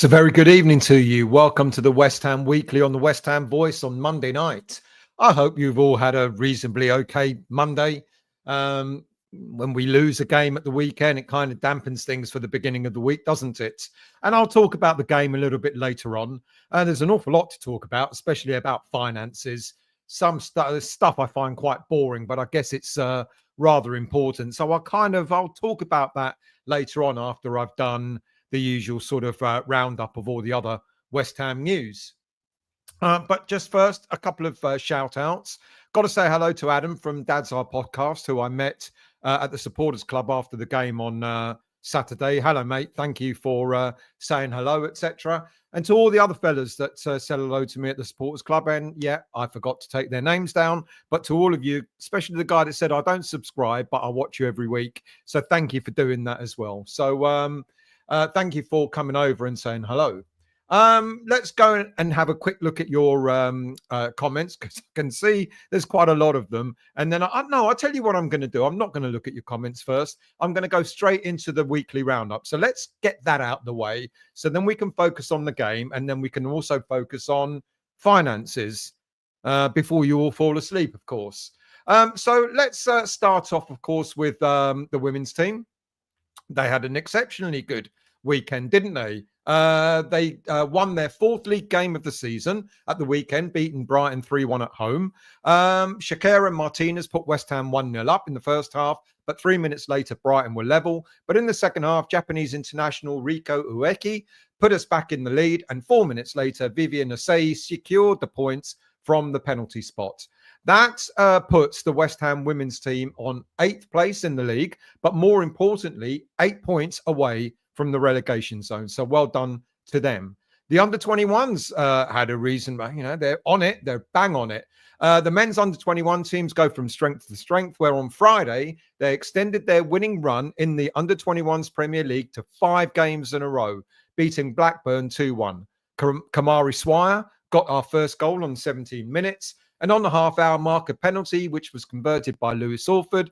It's a very good evening to you. Welcome to the West Ham Weekly on the West Ham Voice on Monday night. I hope you've all had a reasonably okay Monday. When we lose a game at the weekend, it kind of dampens things for the beginning of the week, doesn't it? And I'll talk about the game a little bit later on. There's an awful lot to talk about, especially about finances. Some stuff I find quite boring, but I guess it's rather important. So I'll talk about that later on after I've done the usual sort of roundup of all the other West Ham news. But just first, a couple of shout outs. Got to say hello to Adam from Dad's Our Podcast, who I met at the Supporters Club after the game on Saturday. Hello, mate. Thank you for saying hello, etc. And to all the other fellas that said hello to me at the Supporters Club. And yeah, I forgot to take their names down. But to all of you, especially the guy that said, I don't subscribe, but I watch you every week. So thank you for doing that as well. So thank you for coming over and saying hello. Let's go and have a quick look at your comments, because I can see there's quite a lot of them. And then I'll tell you what I'm going to do. I'm not going to look at your comments first. I'm going to go straight into the weekly roundup. So let's get that out of the way. So then we can focus on the game, and then we can also focus on finances before you all fall asleep, of course. So let's start off, of course, with the women's team. They had an exceptionally good weekend, didn't they? They won their fourth league game of the season at the weekend, beating Brighton 3-1 at home. Shakira and Martinez put West Ham 1-0 up in the first half, but 3 minutes later, Brighton were level. But in the second half, Japanese international Riko Ueki put us back in the lead, and 4 minutes later, Vivian Asai secured the points from the penalty spot. That puts the West Ham women's team on 8th place in the league, but more importantly, 8 points away from the relegation zone. So well done to them. The under-21s had a reason, they're on it. They're bang on it. The men's under-21 teams go from strength to strength, where on Friday, they extended their winning run in the under-21s Premier League to 5 games in a row, beating Blackburn 2-1. Kamari Swire got our first goal on 17 minutes. And on the half-hour mark, a penalty, which was converted by Lewis Orford,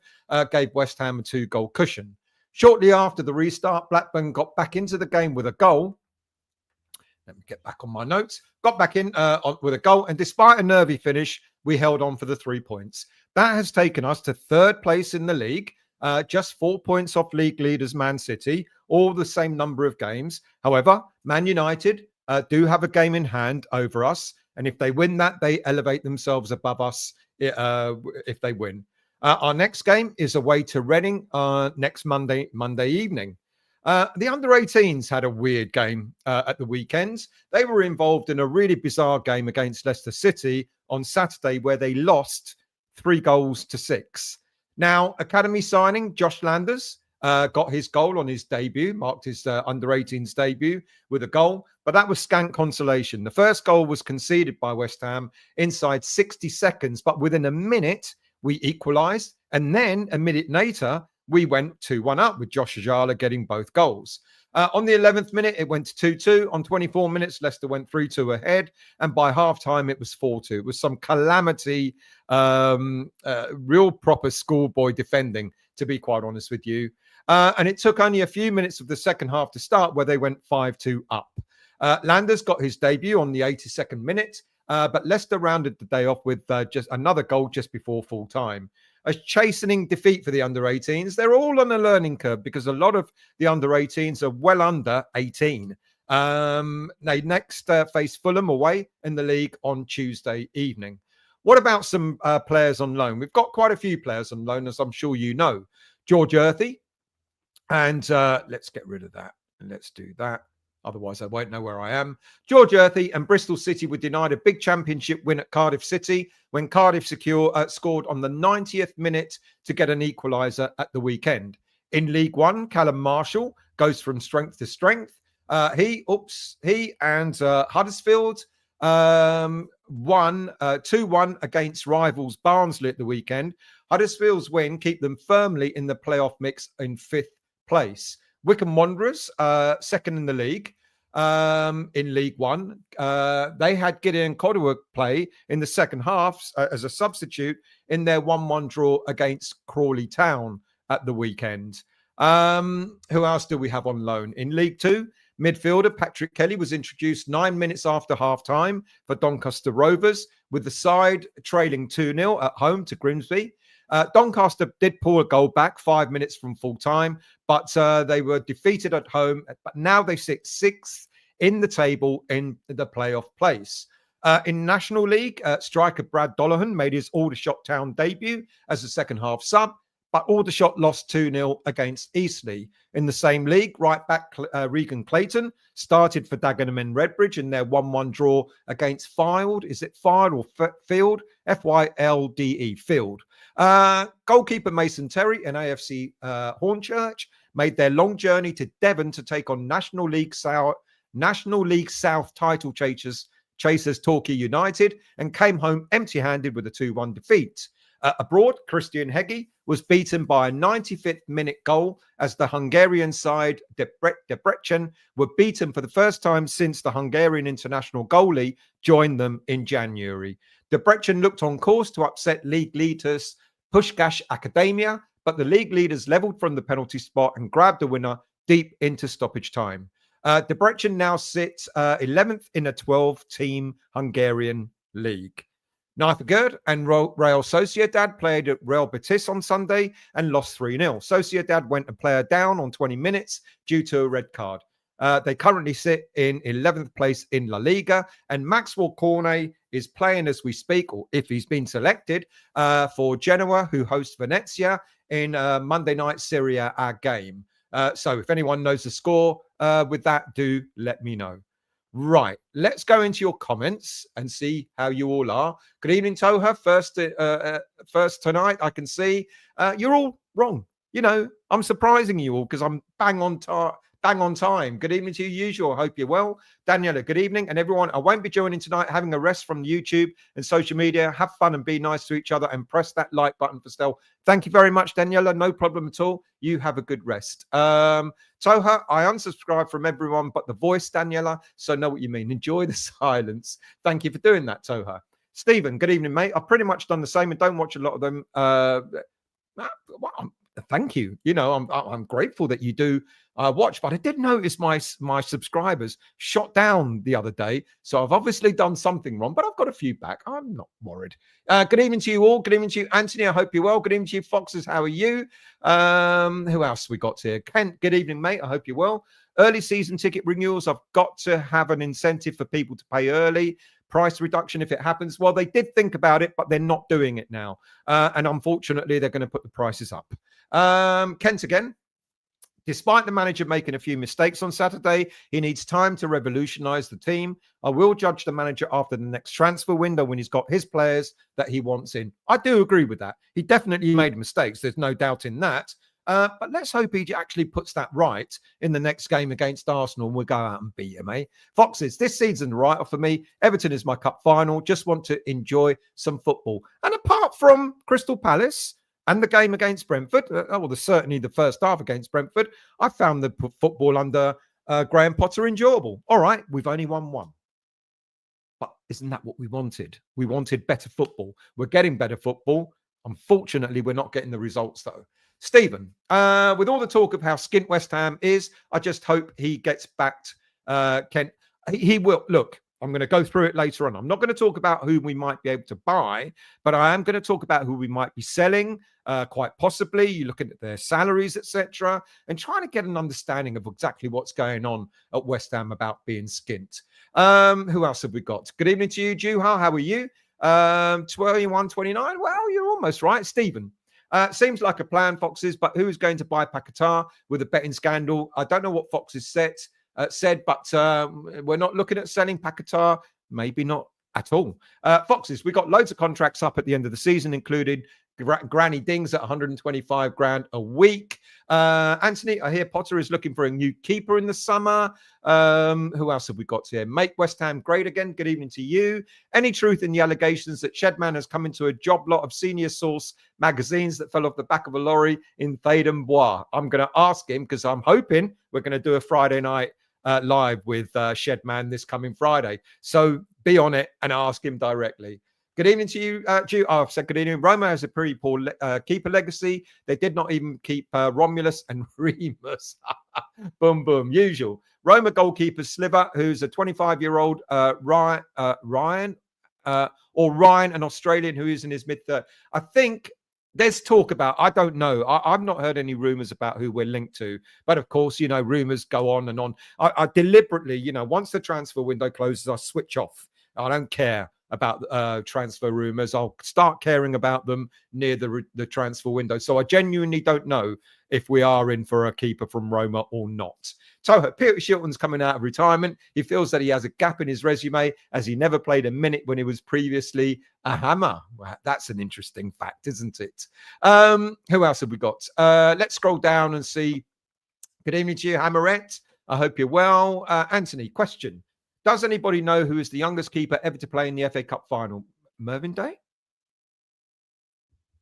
gave West Ham a 2-goal cushion. Shortly after the restart, Blackburn got back into the game with a goal. Let me get back on my notes. Got back in with a goal, and despite a nervy finish, we held on for the 3 points. That has taken us to 3rd place in the league, just 4 points off league leaders Man City, all the same number of games. However, Man United do have a game in hand over us, and if they win that, they elevate themselves above us if they win. Our next game is away to Reading next Monday evening. The under-18s had a weird game at the weekends. They were involved in a really bizarre game against Leicester City on Saturday, where they lost 3-6. Now, academy signing Josh Landers got his goal on his debut, marked his under-18s debut with a goal, but that was scant consolation. The first goal was conceded by West Ham inside 60 seconds, but within a minute, we equalised, and then a minute later, we went 2-1 up with Josh Ajala getting both goals. On the 11th minute, it went to 2-2. On 24 minutes, Leicester went 3-2 ahead, and by half-time, it was 4-2. It was some calamity, real proper schoolboy defending, to be quite honest with you. And it took only a few minutes of the second half to start, where they went 5-2 up. Landers got his debut on the 82nd minute, but Leicester rounded the day off with just another goal just before full time. A chastening defeat for the under-18s. They're all on a learning curve because a lot of the under-18s are well under 18. They next face Fulham away in the league on Tuesday evening. What about some players on loan? We've got quite a few players on loan, as I'm sure you know. George Earthy, and let's get rid of that. And let's do that. Otherwise, I won't know where I am. George Earthy and Bristol City were denied a big championship win at Cardiff City when Cardiff scored on the 90th minute to get an equaliser at the weekend. In League One, Callum Marshall goes from strength to strength. He and Huddersfield won 2-1 against rivals Barnsley at the weekend. Huddersfield's win keep them firmly in the playoff mix in 5th place. Wycombe Wanderers, second in the league, in League One. They had Gideon Kodua play in the second half as a substitute in their 1-1 draw against Crawley Town at the weekend. Who else do we have on loan? In League Two, Midfielder Patrick Kelly was introduced 9 minutes after half-time for Doncaster Rovers, with the side trailing 2-0 at home to Grimsby. Doncaster did pull a goal back 5 minutes from full time, but they were defeated at home. But now they sit sixth in the table in the playoff place. In National League, striker Brad Dollahan made his Aldershot Town debut as a second half sub, but Aldershot lost 2-0 against Eastleigh. In the same league, right back Regan Clayton started for Dagenham and Redbridge in their 1-1 draw against Fylde. Is it Fylde or Field? F-Y-L-D-E, Field. Goalkeeper Mason Terry and AFC Hornchurch made their long journey to Devon to take on National League South title chasers Torquay United and came home empty-handed with a 2-1 defeat. Abroad, Christian Heggie was beaten by a 95th minute goal as the Hungarian side Debrecen were beaten for the first time since the Hungarian international goalie joined them in January. Debrecen looked on course to upset league leaders Pushkash Academia, but the league leaders levelled from the penalty spot and grabbed the winner deep into stoppage time. Debrecen now sits 11th in a 12-team Hungarian league. Nijmegen and Real Sociedad played at Real Betis on Sunday and lost 3-0. Sociedad went a player down on 20 minutes due to a red card. They currently sit in 11th place in La Liga, and Maxwell Cornet is playing as we speak, or if he's been selected, for Genoa, who hosts Venezia in Monday night Serie A game. So if anyone knows the score with that, do let me know. Right, let's go into your comments and see how you all are. Good evening, Toha. First tonight, I can see you're all wrong. You know, I'm surprising you all because I'm bang on time. Good evening to you, usual. I hope you're well. Daniela, good evening. And everyone, I won't be joining tonight, having a rest from YouTube and social media. Have fun and be nice to each other and press that like button for Stell. Thank you very much, Daniela. No problem at all. You have a good rest. Toha, I unsubscribed from everyone but the voice, Daniela, so know what you mean. Enjoy the silence. Thank you for doing that, Toha. Stephen, good evening, mate. I've pretty much done the same and don't watch a lot of them. Thank you. You know, I'm grateful that you do watch, but I did notice my subscribers shot down the other day, so I've obviously done something wrong, but I've got a few back. I'm not worried. Good evening to you all. Good evening to you, Anthony. I hope you're well. Good evening to you, Foxes. How are you? Who else we got here? Kent, good evening, mate. I hope you're well. Early season ticket renewals. I've got to have an incentive for people to pay early. Price reduction if it happens. Well, they did think about it, but they're not doing it now. And unfortunately, they're going to put the prices up. Kent again. Despite the manager making a few mistakes on Saturday, he needs time to revolutionise the team. I will judge the manager after the next transfer window when he's got his players that he wants in. I do agree with that. He definitely made mistakes. There's no doubt in that. But let's hope he actually puts that right in the next game against Arsenal and we'll go out and beat him, eh? Foxes, this season's write-off for me. Everton is my cup final. Just want to enjoy some football. And apart from Crystal Palace and the game against Brentford, certainly the first half against Brentford, I found the football under Graham Potter enjoyable. All right, we've only won one. But isn't that what we wanted? We wanted better football. We're getting better football. Unfortunately, we're not getting the results, though. Stephen, with all the talk of how skint West Ham is, I just hope he gets backed. Kent, he will. Look, I'm going to go through it later on. I'm not going to talk about who we might be able to buy, but I am going to talk about who we might be selling, quite possibly. You're looking at their salaries, etc., and trying to get an understanding of exactly what's going on at West Ham about being skint. Who else have we got? Good evening to you, Juha. How are you? 21.29. Well, you're almost right, Stephen. Seems like a plan, Foxes, but who's going to buy Paquetá with a betting scandal? I don't know what Foxes said, but we're not looking at selling Paquetá. Maybe not at all. Foxes, we got loads of contracts up at the end of the season, including Granny Dings at 125 grand a week. Anthony, I hear Potter is looking for a new keeper in the summer. Who else have we got here? Make West Ham great again. Good evening to you. Any truth in the allegations that Shedman has come into a job lot of senior source magazines that fell off the back of a lorry in Thaden Bois? I'm going to ask him because I'm hoping we're going to do a Friday night live with Shedman this coming Friday. So be on it and ask him directly. Good evening to you, Ju. Oh, I've said good evening. Roma has a pretty poor keeper legacy. They did not even keep Romulus and Remus. Boom, boom. Usual. Roma goalkeeper Sliver, who's a 25-year-old Ryan, an Australian who is in his mid-30s. I think there's talk about, I don't know. I've not heard any rumors about who we're linked to. But of course, rumors go on and on. I deliberately, once the transfer window closes, I switch off. I don't care about transfer rumors. I'll start caring about them near the transfer window. So I genuinely don't know if we are in for a keeper from Roma or not. So Peter Shilton's coming out of retirement. He feels that he has a gap in his resume as he never played a minute when he was previously a Hammer. Well, that's an interesting fact, isn't it? Who else have we got? Let's scroll down and see. Good evening to you, Hammerette. I hope you're well. Anthony, question. Does anybody know who is the youngest keeper ever to play in the FA Cup final? Mervyn Day?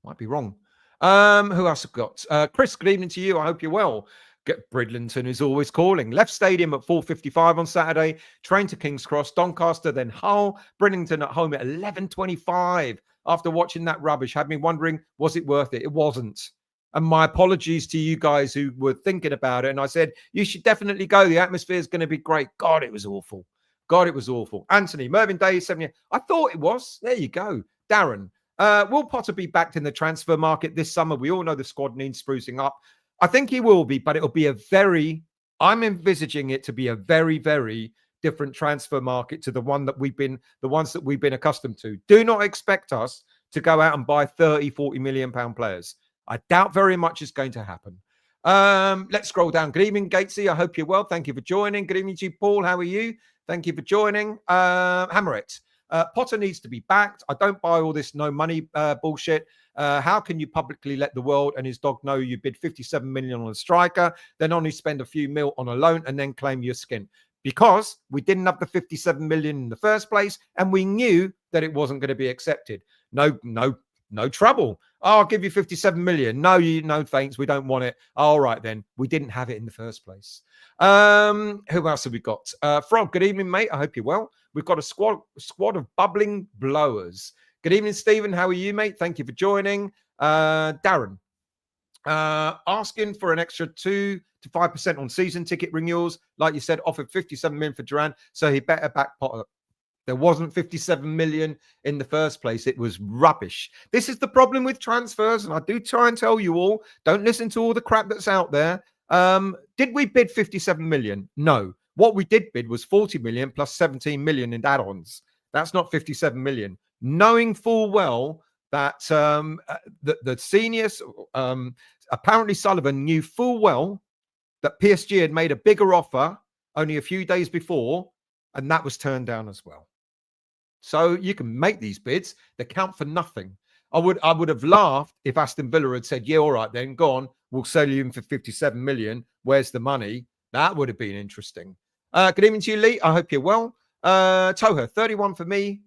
Might be wrong. Who else have got? Chris, good evening to you. I hope you're well. Get Bridlington is always calling. Left stadium at 4:55 on Saturday. Train to King's Cross, Doncaster, then Hull. Bridlington at home at 11:25. After watching that rubbish, had me wondering, was it worth it? It wasn't. And my apologies to you guys who were thinking about it. And I said, you should definitely go. The atmosphere is going to be great. God, it was awful. God, it was awful. Anthony, Mervyn Day, 70. I thought it was. There you go. Darren, will Potter be backed in the transfer market this summer? We all know the squad needs sprucing up. I think he will be, but it'll be I'm envisaging it to be a very, very different transfer market to the ones that we've been accustomed to. Do not expect us to go out and buy 30, 40 million pound players. I doubt very much it's going to happen. Let's scroll down. Good evening, Gatesy. I hope you're well. Thank you for joining. Good evening to you, Paul. How are you? Thank you for joining. Hammerit. Potter needs to be backed. I don't buy all this no money bullshit. How can you publicly let the world and his dog know you bid 57 million on a striker, then only spend a few mil on a loan and then claim your skin? Because we didn't have the 57 million in the first place and we knew that it wasn't going to be accepted. No trouble. Oh, I'll give you 57 million. No, thanks. We don't want it. All right, then. We didn't have it in the first place. Who else have we got? Frog, good evening, mate. I hope you're well. We've got a squad of bubbling blowers. Good evening, Stephen. How are you, mate? Thank you for joining. Darren, asking for an extra 2 to 5% on season ticket renewals. Like you said, offered 57 million for Duran, so he better back Potter. There wasn't 57 million in the first place. It was rubbish. This is the problem with transfers, and I do try and tell you all, don't listen to all the crap that's out there. Did we bid 57 million? No. What we did bid was 40 million plus 17 million in add-ons. That's not 57 million. Knowing full well that the seniors, apparently Sullivan knew full well that PSG had made a bigger offer only a few days before, and that was turned down as well. So you can make these bids. They count for nothing. I would have laughed if Aston Villa had said, yeah, all right, then go on. We'll sell you in for 57 million. Where's the money? That would have been interesting. Good evening to you, Lee. I hope you're well. Toha, 31 for me.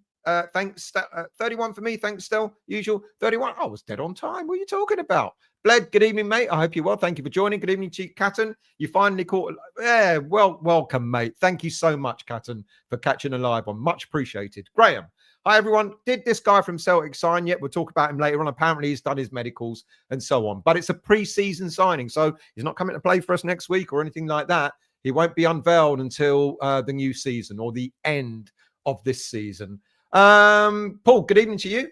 Thanks. 31 for me. Thanks, Stel. Usual. 31. I was dead on time. What are you talking about? Bled, good evening, mate. I hope you're well. Thank you for joining. Good evening to you, Catton. You finally caught. Yeah, welcome, mate. Thank you so much, Catton, for catching a live one. Much appreciated. Graham. Hi, everyone. Did this guy from Celtic sign yet? We'll talk about him later on. Apparently, he's done his medicals and so on. But it's a pre-season signing, so he's not coming to play for us next week or anything like that. He won't be unveiled until the new season or the end of this season. Paul, good evening to you.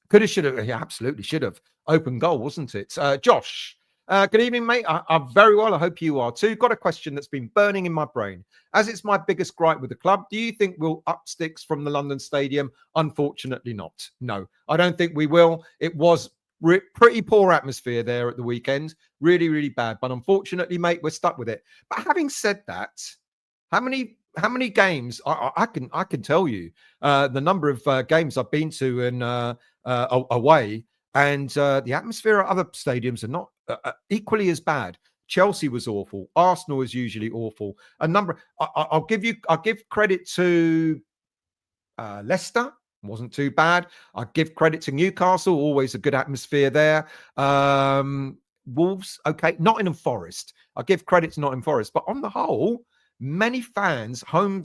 Could have, should have. Yeah, absolutely should have. Open goal, wasn't it? Josh, good evening, mate. I'm very well. I hope you are too. Got a question that's been burning in my brain. As it's my biggest gripe with the club, do you think we'll up sticks from the London Stadium? Unfortunately not. No, I don't think we will. It was pretty poor atmosphere there at the weekend. Really, really bad. But unfortunately, mate, we're stuck with it. But having said that, how many games I can tell you the number of games I've been to and away, and the atmosphere at other stadiums are not equally as bad. Chelsea was awful. Arsenal is usually awful. I'll give credit to Leicester. Wasn't too bad. I give credit to Newcastle. Always a good atmosphere there. Wolves, okay. Nottingham Forest. I give credit to Nottingham Forest, but on the whole, many fans, home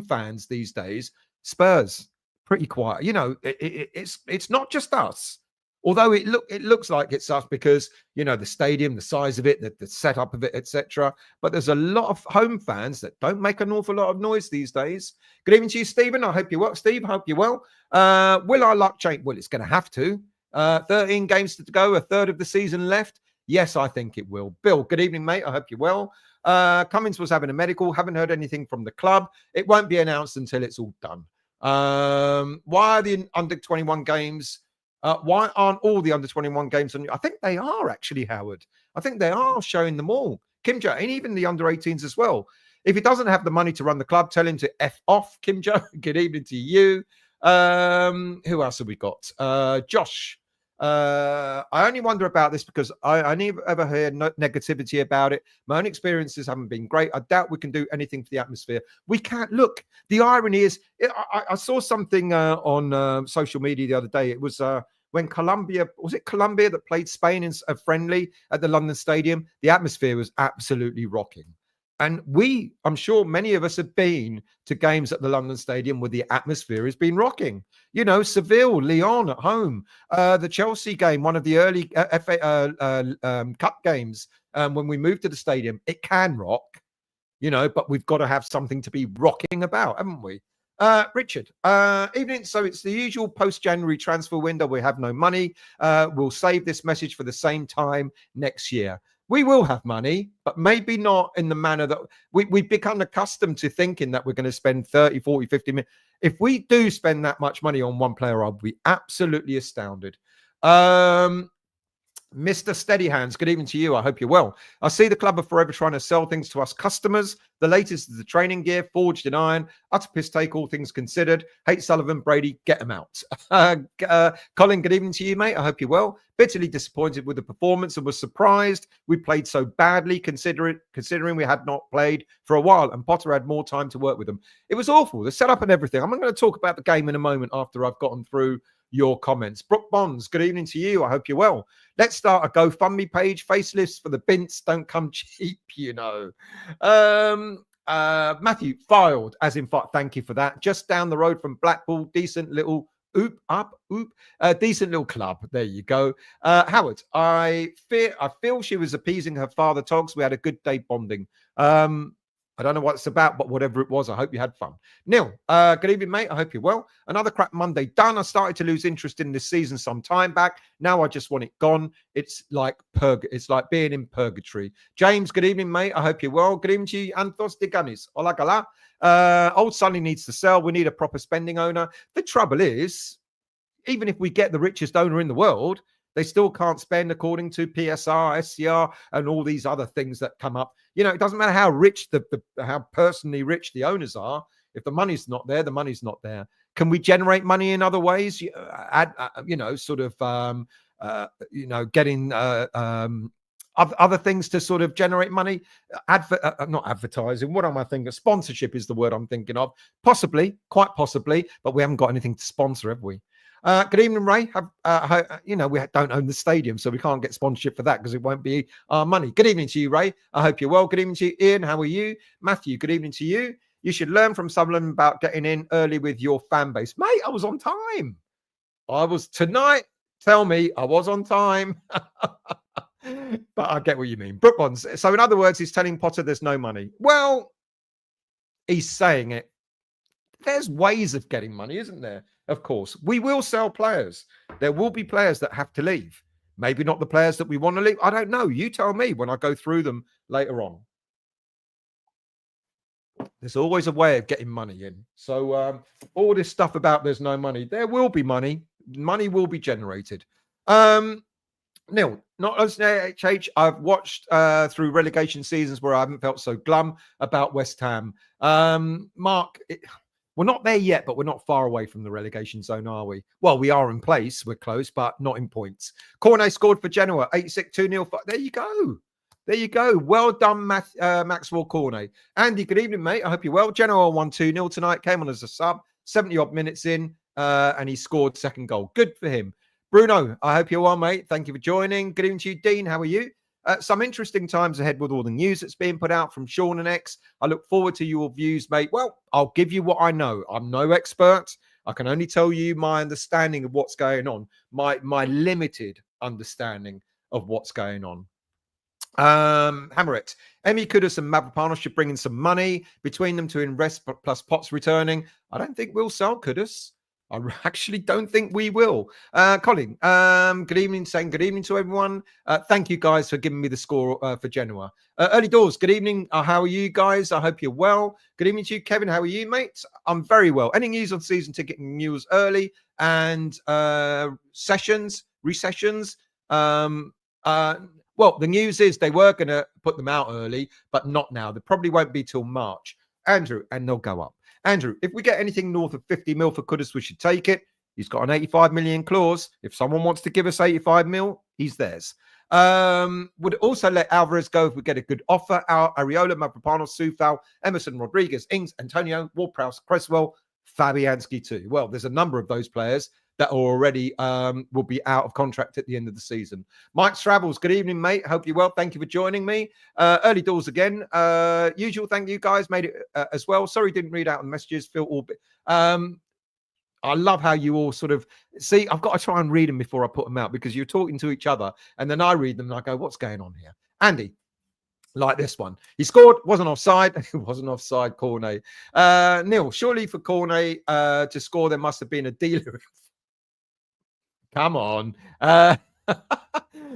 fans these days, Spurs, pretty quiet. It's not just us. Although it looks like it's us because the stadium, the size of it, the setup of it, etc. But there's a lot of home fans that don't make an awful lot of noise these days. Good evening to you, Stephen. I hope you're well. Steve, hope you're well. Will our luck change? Well, it's going to have to. 13 games to go, a third of the season left. Yes, I think it will. Bill, good evening, mate. I hope you're well. Cummins was having a medical. Haven't heard anything from the club. It won't be announced until it's all done. Why are the under 21 games? Why aren't all the under 21 games on? I think they are actually, Howard. I think they are showing them all. Kim Jo, and even the under 18s as well. If he doesn't have the money to run the club, tell him to F off, Kim Jo. Good evening to you. Who else have we got? Josh. I only wonder about this because I never ever heard negativity about it. My own experiences haven't been great. I doubt we can do anything for the atmosphere. We can't. Look, the irony is, I saw something on social media the other day. It was when Colombia that played Spain in a friendly at the London Stadium. The atmosphere was absolutely rocking. And I'm sure many of us have been to games at the London Stadium where the atmosphere has been rocking. Seville, Lyon at home, the Chelsea game, one of the early FA Cup games when we moved to the stadium. It can rock, but we've got to have something to be rocking about, haven't we? Richard, evening. So it's the usual post-January transfer window. We have no money. We'll save this message for the same time next year. We will have money, but maybe not in the manner that we've become accustomed to thinking that we're going to spend 30, 40, 50 million. If we do spend that much money on one player, I'll be absolutely astounded. Mr. Steady Hands, good evening to you. I hope you're well. I see the club are forever trying to sell things to us customers. The latest is the training gear, forged in iron. Utter piss take, all things considered. Hate Sullivan, Brady, get them out. Colin, good evening to you, mate. I hope you're well. Bitterly disappointed with the performance and was surprised we played so badly considering we had not played for a while and Potter had more time to work with them. It was awful, the setup and everything. I'm going to talk about the game in a moment after I've gotten through your comments. Brooke Bonds, good evening to you. I hope you're well. Let's start a GoFundMe page. Facelifts for the bints don't come cheap, Matthew, filed, as in fact, thank you for that. Just down the road from Blackpool, decent little decent little club. There you go. Howard, I feel she was appeasing her father Togs. We had a good day bonding. I don't know what it's about, but whatever it was, I hope you had fun. Neil, good evening, mate. I hope you're well. Another crap Monday done. I started to lose interest in this season some time back. Now I just want it gone. It's like being in purgatory. James, good evening, mate. I hope you're well. Good evening to you, Anthos de Ganis. Hola, gala. Old Sonny needs to sell. We need a proper spending owner. The trouble is, even if we get the richest owner in the world, they still can't spend according to PSR, SCR, and all these other things that come up. It doesn't matter how rich how personally rich the owners are. If the money's not there, the money's not there. Can we generate money in other ways? Getting other things to sort of generate money. Not advertising. What am I thinking? Sponsorship is the word I'm thinking of. Possibly, quite possibly, but we haven't got anything to sponsor, have we? Good evening, Ray. We don't own the stadium, so we can't get sponsorship for that because it won't be our money. Good evening to you, Ray. I hope you're well. Good evening to you, Ian. How are you? Matthew, good evening to you. You should learn from Sutherland about getting in early with your fan base. Mate, I was on time. Tell me I was on time. But I get what you mean. Brook Bonds. So in other words, he's telling Potter there's no money. Well, he's saying it. There's ways of getting money, isn't there? Of course, we will sell players. There will be players that have to leave. Maybe not the players that we want to leave. I don't know. You tell me when I go through them later on. There's always a way of getting money in. So all this stuff about there's no money, there will be money. Money will be generated. Neil, not as an HH, I've watched through relegation seasons where I haven't felt so glum about West Ham. Mark, we're not there yet, but we're not far away from the relegation zone, are we? Well, we are in place. We're close, but not in points. Cornet scored for Genoa, 86, 2-0. There you go. There you go. Well done, Maxwell Cornet. Andy, good evening, mate. I hope you're well. Genoa won 2-0 tonight. Came on as a sub, 70-odd minutes in, and he scored second goal. Good for him. Bruno, I hope you're well, mate. Thank you for joining. Good evening to you, Dean. How are you? Some interesting times ahead with all the news that's being put out from Sean and X. I look forward to your views, mate. Well, I'll give you what I know. I'm no expert. I can only tell you my understanding of what's going on, my limited understanding of what's going on. Hammer it. Emmy Kudus and Mavropanos should bring in some money between them to invest, plus Potts returning. I don't think we'll sell Kudus. I actually don't think we will. Colin, good evening, saying good evening to everyone. Thank you guys for giving me the score for Genoa. Early doors, good evening. How are you guys? I hope you're well. Good evening to you, Kevin. How are you, mate? I'm very well. Any news on season ticket news early and recessions? Well, the news is they were going to put them out early, but not now. They probably won't be till March. Andrew, and they'll go up. Andrew, if we get anything north of 50 mil for Kudus, we should take it. He's got an 85 million clause. If someone wants to give us 85 mil, he's theirs. Would also let Alvarez go if we get a good offer. Areola, Mavropanos, Soufal, Emerson, Rodriguez, Ings, Antonio, Ward-Prowse, Cresswell, Fabianski too. Well, there's a number of those players that are already will be out of contract at the end of the season. Mike Stravels, good evening, mate. Hope you're well. Thank you for joining me. Early doors again. Usual, thank you guys. Made it as well. Sorry, didn't read out the messages. Phil Orbit. I love how you all sort of see. I've got to try and read them before I put them out because you're talking to each other, and then I read them and I go, "What's going on here?" Andy, like this one. He scored, wasn't offside. It wasn't offside, Cornet. Neil, surely for Cornet to score, there must have been a dealer. Come on.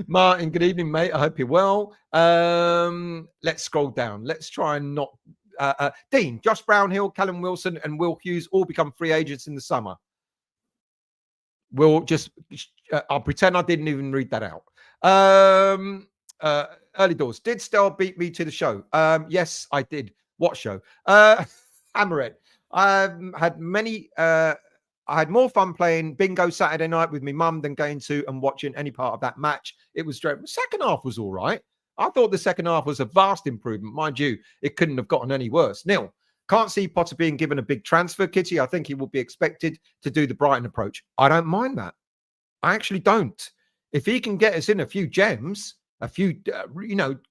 Martin, good evening, mate. I hope you're well. Let's scroll down. Let's try and not... Dean, Josh Brownhill, Callum Wilson, and Will Hughes all become free agents in the summer. We'll just... I'll pretend I didn't even read that out. Early doors. Did Stell beat me to the show? Yes, I did. What show? Hammer it. I've had many... I had more fun playing bingo Saturday night with my mum than going to and watching any part of that match. It was dreadful. The second half was all right. I thought the second half was a vast improvement. Mind you, it couldn't have gotten any worse. Neil, can't see Potter being given a big transfer kitty. I think he will be expected to do the Brighton approach. I don't mind that. I actually don't. If he can get us in a few gems, a few,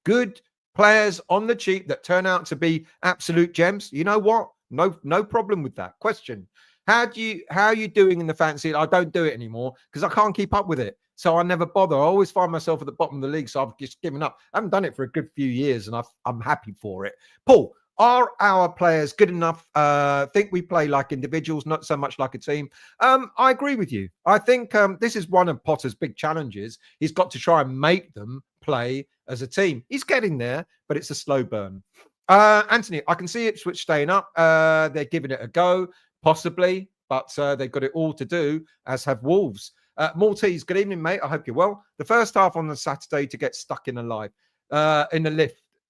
good players on the cheap that turn out to be absolute gems, you know what? No problem with that. Question. How are you doing in the fantasy? I don't do it anymore because I can't keep up with it. So I never bother. I always find myself at the bottom of the league. So I've just given up. I haven't done it for a good few years and I'm happy for it. Paul, are our players good enough? Think we play like individuals, not so much like a team. I agree with you. I think this is one of Potter's big challenges. He's got to try and make them play as a team. He's getting there, but it's a slow burn. Anthony, I can see Ipswich staying up. They're giving it a go. Possibly, but they've got it all to do, as have Wolves. Maltese, good evening, mate. I hope you're well. The first half on the Saturday to get stuck in a lift.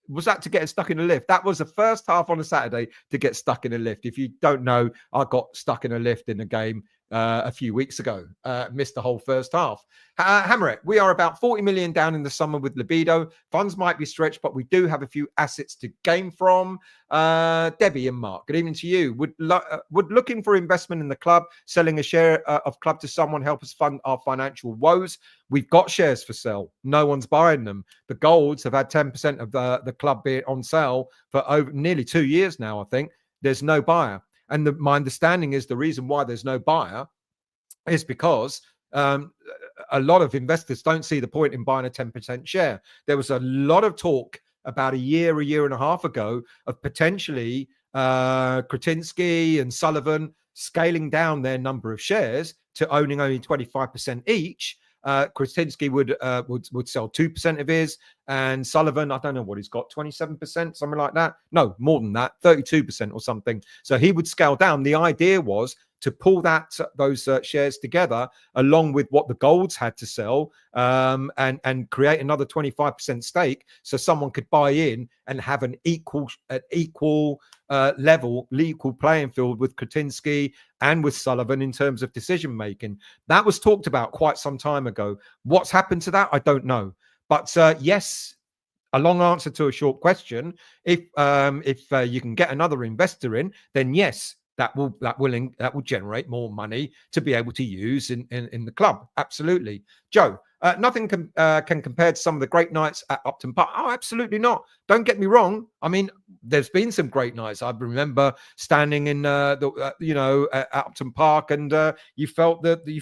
Was that to get stuck in a lift? That was the first half on a Saturday to get stuck in a lift. If you don't know, I got stuck in a lift in a game a few weeks ago. Missed the whole first half. Hammer it. We are about 40 million down in the summer with libido. Funds might be stretched, but we do have a few assets to gain from. Debbie and Mark, good evening to you. Would looking for investment in the club, selling a share of club to someone help us fund our financial woes? We've got shares for sale. No one's buying them. The Golds have had 10% of the club being on sale for over nearly 2 years now, I think. There's no buyer. And my understanding is the reason why there's no buyer is because a lot of investors don't see the point in buying a 10% share. There was a lot of talk about a year and a half ago of potentially Kretinsky and Sullivan scaling down their number of shares to owning only 25% each. Kretinsky would sell 2% of his, and Sullivan, I don't know what he's got, 27%, something like that. No, more than that, 32% or something. So he would scale down. The idea was to pull those shares together along with what the Golds had to sell, and create another 25% stake, so someone could buy in and have an equal level, equal playing field with Kretinsky and with Sullivan in terms of decision making. That was talked about quite some time ago. What's happened to that? I don't know. But yes, a long answer to a short question. If you can get another investor in, then yes, that will generate more money to be able to use in the club. Absolutely. Joe, nothing can compare to some of the great nights at Upton Park. Oh, absolutely not. Don't get me wrong. I mean, there's been some great nights. I remember standing in at Upton Park, and you felt the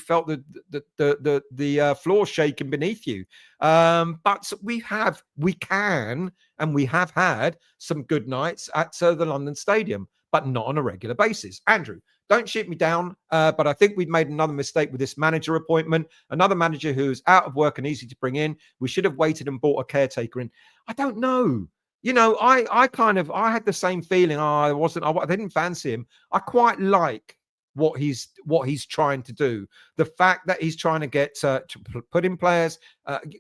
floor shaking beneath you. But we can, and we have had some good nights at the London Stadium, but not on a regular basis. Andrew, don't shoot me down, but I think we've made another mistake with this manager appointment. Another manager who's out of work and easy to bring in. We should have waited and brought a caretaker in. I don't know. I had the same feeling. I didn't fancy him. I quite like what he's trying to do. The fact that he's trying to get to put in players,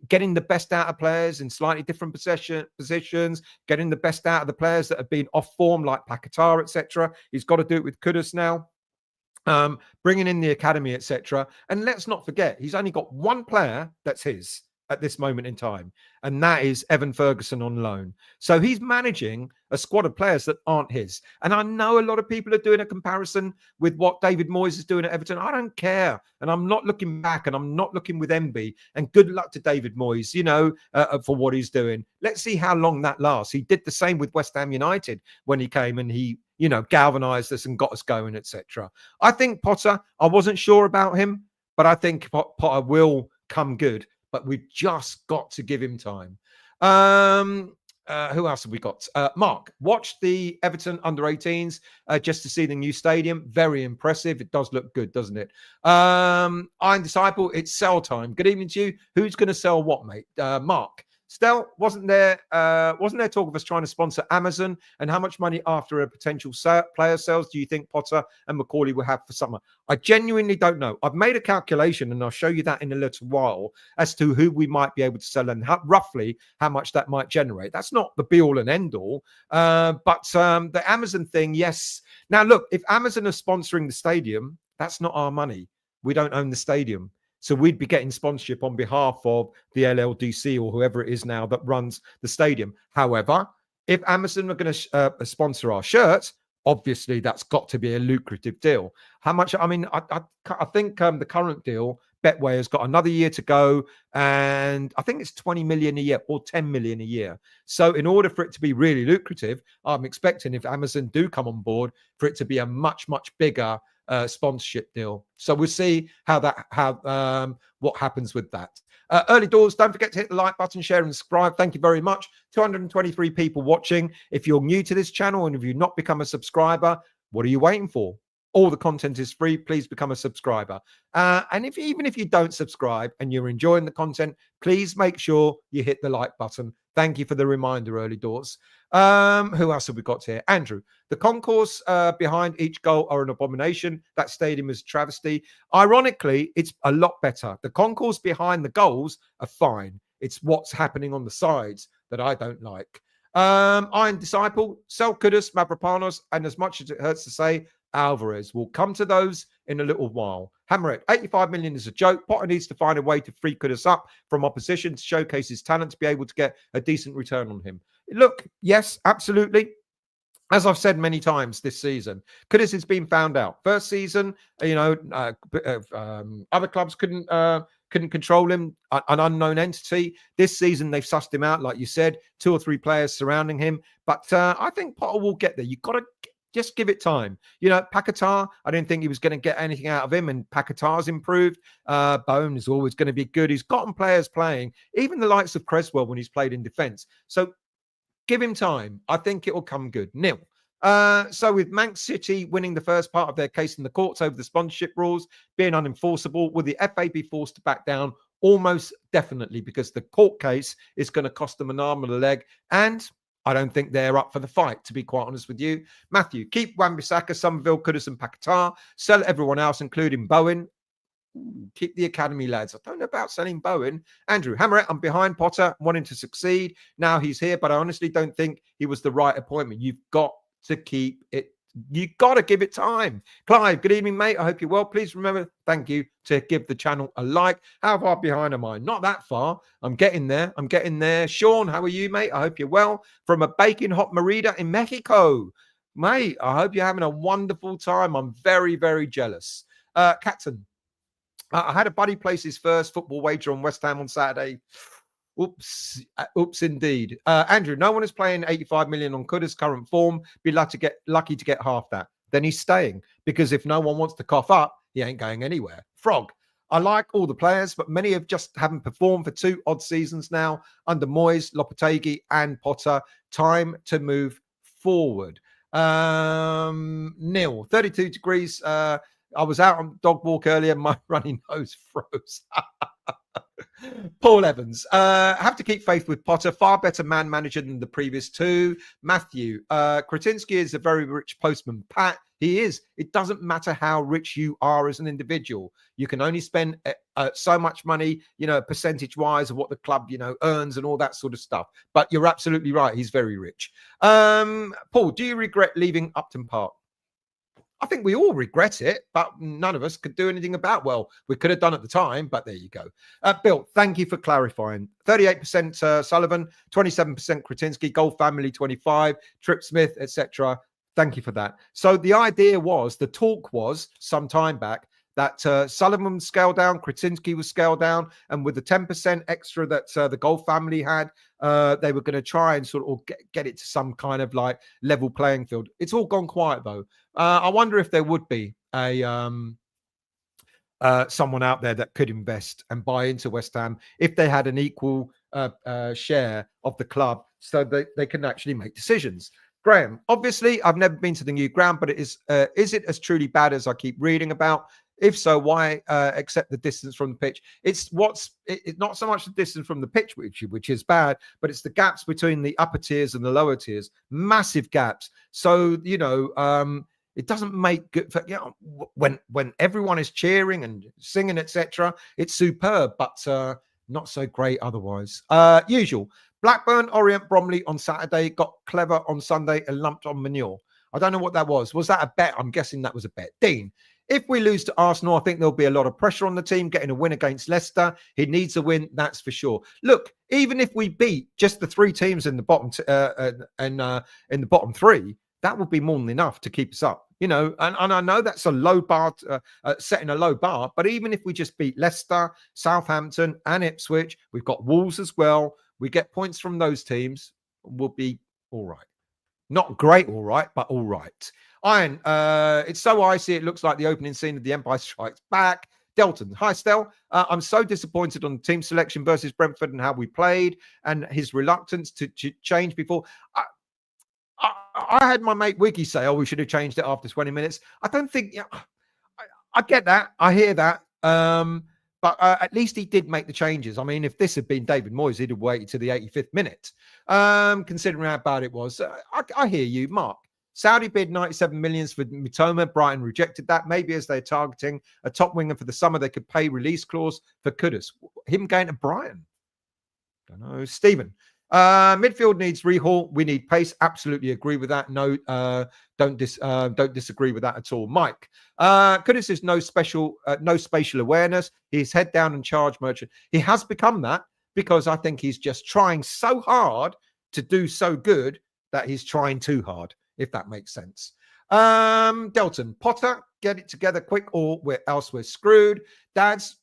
getting the best out of players in slightly different positions, getting the best out of the players that have been off form, like Paquetá, etc. He's got to do it with Kudus now. Bringing in the academy, etc. And let's not forget, he's only got one player that's his at this moment in time, and that is Evan Ferguson on loan. So he's managing a squad of players that aren't his. And I know a lot of people are doing a comparison with what David Moyes is doing at Everton. I don't care. And I'm not looking back, and I'm not looking with envy. And good luck to David Moyes, for what he's doing. Let's see how long that lasts. He did the same with West Ham United when he came, and he galvanized us and got us going, etc. I think Potter, I wasn't sure about him, but I think Potter will come good. But we've just got to give him time. Who else have we got? Mark, watch the Everton under-18s just to see the new stadium. Very impressive. It does look good, doesn't it? Iron Disciple, it's sell time. Good evening to you. Who's going to sell what, mate? Mark. Stel, wasn't there talk of us trying to sponsor Amazon? And how much money after a potential player sales do you think Potter and Macauley will have for summer? I genuinely don't know. I've made a calculation, and I'll show you that in a little while, as to who we might be able to sell and roughly how much that might generate. That's not the be all and end all. But the Amazon thing, yes. Now, look, if Amazon are sponsoring the stadium, that's not our money. We don't own the stadium. So we'd be getting sponsorship on behalf of the LLDC or whoever it is now that runs the stadium. However, if Amazon are going to sponsor our shirts, obviously that's got to be a lucrative deal. How much? I mean, I think the current deal, Betway has got another year to go, and I think it's 20 million a year or 10 million a year. So in order for it to be really lucrative, I'm expecting, if Amazon do come on board, for it to be a much, much bigger sponsorship deal. So we'll see what happens with that. Early doors, don't forget to hit the like button, share and subscribe. Thank you very much. 223 people watching. If you're new to this channel and if you've not become a subscriber, what are you waiting for? All the content is free. Please become a subscriber. And even if you don't subscribe and you're enjoying the content, please make sure you hit the like button. Thank you for the reminder, early doors. Who else have we got here? Andrew, the concourse behind each goal are an abomination. That stadium is a travesty. Ironically, it's a lot better. The concourse behind the goals are fine. It's what's happening on the sides that I don't like. Iron Disciple, sell Kudus, Mavropanos, and as much as it hurts to say, Alvarez. We'll come to those in a little while. Hammerhead, 85 million is a joke. Potter needs to find a way to free Kudus up from opposition to showcase his talent to be able to get a decent return on him. Look, yes, absolutely. As I've said many times this season, Kudus has been found out. First season, other clubs couldn't control him, an unknown entity. This season, they've sussed him out, like you said, 2 or 3 players surrounding him. But I think Potter will get there. You've got to just give it time. Paquetá, I didn't think he was going to get anything out of him, and Paquetá's improved. Bone is always going to be good. He's gotten players playing, even the likes of Creswell when he's played in defence. So give him time. I think it will come good. Nil. So with Man City winning the first part of their case in the courts over the sponsorship rules being unenforceable, will the FA be forced to back down? Almost definitely, because the court case is going to cost them an arm and a leg, and I don't think they're up for the fight, to be quite honest with you. Matthew, keep Wan-Bissaka, Somerville, Kudus and Paquetá. Sell everyone else, including Bowen. Keep the academy lads. I don't know about selling Bowen. Andrew, Hammerett, I'm behind Potter, wanting to succeed. Now he's here, but I honestly don't think he was the right appointment. You've got to keep it. You've got to give it time. Clive, good evening, mate. I hope you're well. Please remember, thank you, to give the channel a like. How far behind am I? Not that far. I'm getting there. I'm getting there. Sean, how are you, mate? I hope you're well. From a baking hot Merida in Mexico. Mate, I hope you're having a wonderful time. I'm very, very jealous. Captain, I had a buddy place his first football wager on West Ham on Saturday. Oops, indeed. Andrew, no one is playing 85 million on Kudus' current form. Be lucky to get half that. Then he's staying, because if no one wants to cough up, he ain't going anywhere. Frog, I like all the players, but many have just haven't performed for 2 odd seasons now under Moyes, Lopetegui, and Potter. Time to move forward. Neil, 32 degrees. I was out on dog walk earlier. My runny nose froze. Paul Evans, have to keep faith with Potter. Far better man manager than the previous 2. Matthew, Kretinsky is a very rich postman. Pat, he is. It doesn't matter how rich you are as an individual. You can only spend so much money, percentage wise of what the club, earns and all that sort of stuff. But you're absolutely right. He's very rich. Paul, do you regret leaving Upton Park? I think we all regret it, but none of us could do anything about. Well, we could have done at the time, but there you go. Bill, thank you for clarifying. 38% Sullivan, 27% Kretinsky, Gold Family 25, Trip Smith, etc. Thank you for that. So the idea was, the talk was some time back, that Sullivan was scaled down, Kretinsky was scaled down, and with the 10% extra that the Gold Family had, they were going to try and sort of get it to some kind of like level playing field. It's all gone quiet though. I wonder if there would be a someone out there that could invest and buy into West Ham if they had an equal share of the club, so that they can actually make decisions. Graham, obviously, I've never been to the new ground, but is it as truly bad as I keep reading about? If so, why accept the distance from the pitch? It's not so much the distance from the pitch, which is bad, but it's the gaps between the upper tiers and the lower tiers. Massive gaps. So, it doesn't make good for, when everyone is cheering and singing, etc. It's superb, but not so great otherwise. Usual. Blackburn, Orient, Bromley on Saturday, got clever on Sunday and lumped on manure. I don't know what that was. Was that a bet? I'm guessing that was a bet. Dean, if we lose to Arsenal, I think there'll be a lot of pressure on the team getting a win against Leicester. He needs a win, that's for sure. Look, even if we beat just the 3 teams in the bottom in the bottom 3, that would be more than enough to keep us up. And I know that's a low bar, setting a low bar, but even if we just beat Leicester, Southampton, and Ipswich, we've got Wolves as well. We get points from those teams, we'll be all right. Not great, all right, but all right. Iron, it's so icy, it looks like the opening scene of The Empire Strikes Back. Delton, hi, Stel. I'm so disappointed on the team selection versus Brentford and how we played and his reluctance to change before. I had my mate Wiggy say, we should have changed it after 20 minutes. I don't think, I get that. I hear that. But at least he did make the changes. I mean, if this had been David Moyes, he'd have waited to the 85th minute, considering how bad it was. I hear you, Mark. Saudi bid 97 millions for Mitoma. Brighton rejected that. Maybe as they're targeting a top winger for the summer, they could pay release clause for Kudus. Him going to Brighton. Don't know. Stephen. Midfield needs rehaul. We need pace. Absolutely agree with that. No, don't disagree with that at all. Mike, Kudus is no spatial awareness. He's head down and charge merchant. He has become that because I think he's just trying so hard to do so good that he's trying too hard, if that makes sense. Delton, Potter, get it together quick or else we're screwed. Dad's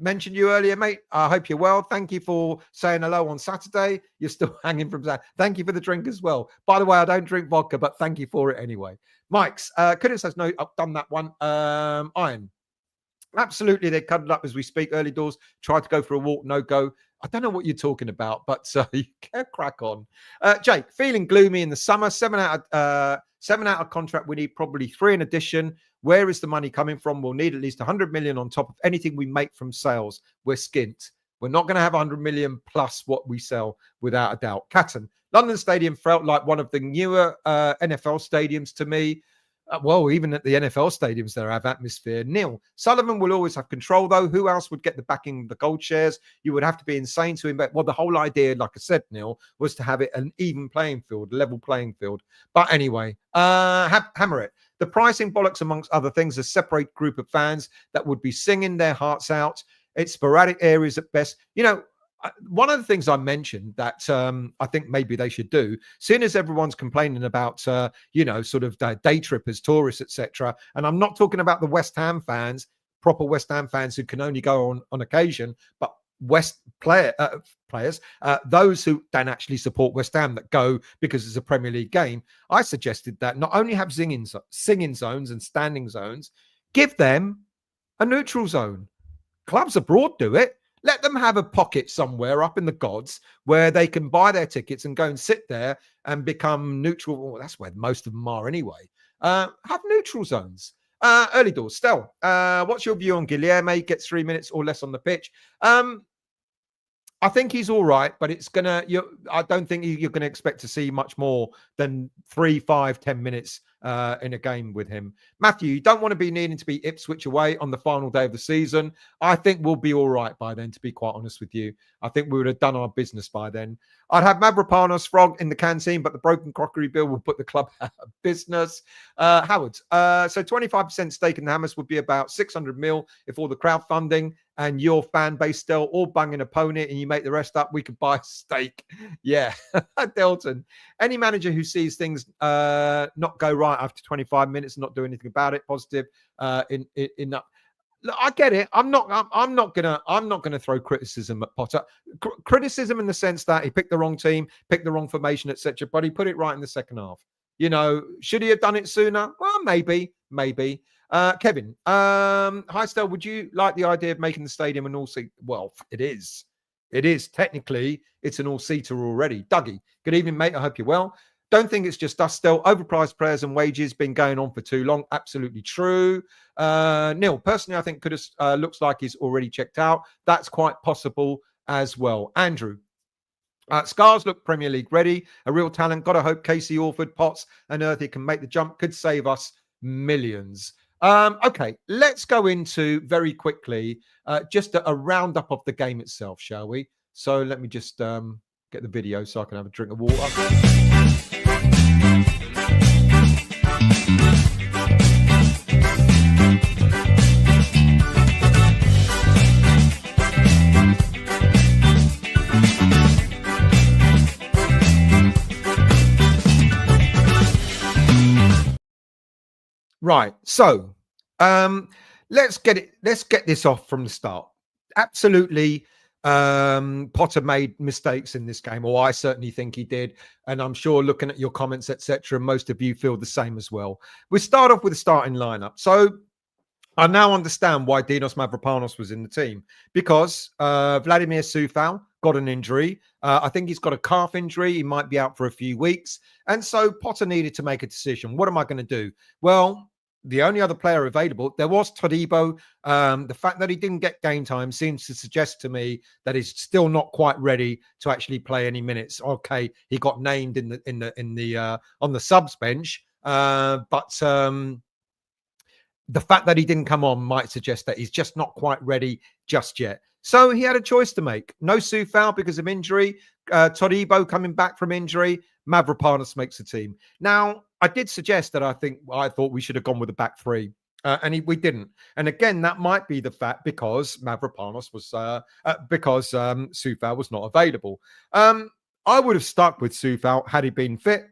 mentioned you earlier, mate. I hope you're well. Thank you for saying hello on Saturday. You're still hanging from that. Thank you for the drink as well. By the way, I don't drink vodka, but thank you for it anyway. Mike's, Kudus has no, I've done that one. Iron. Absolutely, they cuddled up as we speak. Early doors, tried to go for a walk, no go. I don't know what you're talking about, but you can crack on. Jake, feeling gloomy in the summer. 7 out of contract. We need probably 3 in addition. Where is the money coming from? We'll need at least 100 million on top of anything we make from sales. We're skint. We're not going to have 100 million plus what we sell, without a doubt. Catton, London Stadium felt like one of the newer NFL stadiums to me. Well, even at the NFL stadiums, there have atmosphere. Neil, Sullivan will always have control, though. Who else would get the backing of the gold shares? You would have to be insane to invest. Well, the whole idea, like I said, Neil, was to have it an even playing field, level playing field. But anyway, hammer it. The pricing bollocks, amongst other things, a separate group of fans that would be singing their hearts out. It's sporadic areas at best. one of the things I mentioned that I think maybe they should do, seeing as everyone's complaining about, sort of day trippers, tourists, etc. And I'm not talking about the West Ham fans, proper West Ham fans who can only go on occasion, but players, those who don't actually support West Ham that go because it's a Premier League game. I suggested that not only have singing zones and standing zones, give them a neutral zone. Clubs abroad do it. Let them have a pocket somewhere up in the gods where they can buy their tickets and go and sit there and become neutral. Well, that's where most of them are anyway. Have neutral zones. Early doors. Stel, what's your view on Guilherme? Gets 3 minutes or less on the pitch. I think he's all right, but I don't think you're going to expect to see much more than 3, 5, 10 minutes in a game with him. Matthew, you don't want to be needing to be Ipswich away on the final day of the season. I think we'll be all right by then, to be quite honest with you. I think we would have done our business by then. I'd have Mavropanos Frog in the canteen, but the broken crockery bill will put the club out of business. Howard, so 25% stake in the Hammers would be about 600 mil if all the crowdfunding and your fan base still all banging a pony and you make the rest up, we could buy a stake. Yeah. Delton, any manager who sees things not go right after 25 minutes and not do anything about it, positive in that. Look, I get it. I'm not gonna throw criticism at Potter. Criticism in the sense that he picked the wrong team, picked the wrong formation, etc. But he put it right in the second half. Should he have done it sooner? Well, maybe. Kevin, hi Stel, would you like the idea of making the stadium an all-seat? Well, it is. Technically, it's an all-seater already. Dougie, good evening, mate. I hope you're well. Don't think it's just us still. Overpriced players and wages been going on for too long. Absolutely true. Neil, personally, I think looks like he's already checked out. That's quite possible as well. Andrew, Scars look Premier League ready. A real talent. Gotta hope Casey Orford, Potts and Earthy can make the jump. Could save us millions. Okay, let's go into very quickly just a roundup of the game itself, shall we? So let me just get the video so I can have a drink of water. Right. So let's get this off from the start. Absolutely. Potter made mistakes in this game, or I certainly think he did. And I'm sure looking at your comments, etc., most of you feel the same as well. We start off with the starting lineup. So I now understand why Dinos Mavropanos was in the team, because Vladimir Coufal got an injury. I think he's got a calf injury. He might be out for a few weeks. And so Potter needed to make a decision. What am I going to do? Well, the only other player available, there was Todibo. The fact that he didn't get game time seems to suggest to me that he's still not quite ready to actually play any minutes. Okay, he got named on the subs bench, but the fact that he didn't come on might suggest that he's just not quite ready just yet. So he had a choice to make. No Coufal because of injury. Todibo coming back from injury. Mavropanos makes the team. Now, I did suggest that I thought we should have gone with the back three. And we didn't. And again, that might be the fact because Mavropanos was Coufal was not available. I would have stuck with Coufal had he been fit,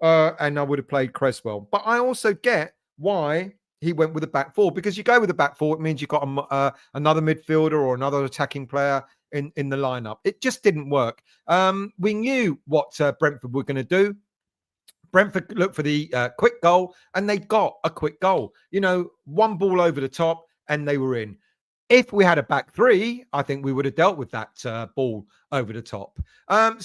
and I would have played Cresswell. But I also get why he went with a back four, because you go with a back four, it means you've got another midfielder or another attacking player in the lineup. It just didn't work. We knew what Brentford were going to do. Brentford looked for the quick goal, and they got a quick goal. One ball over the top, and they were in. If we had a back three, I think we would have dealt with that ball over the top. It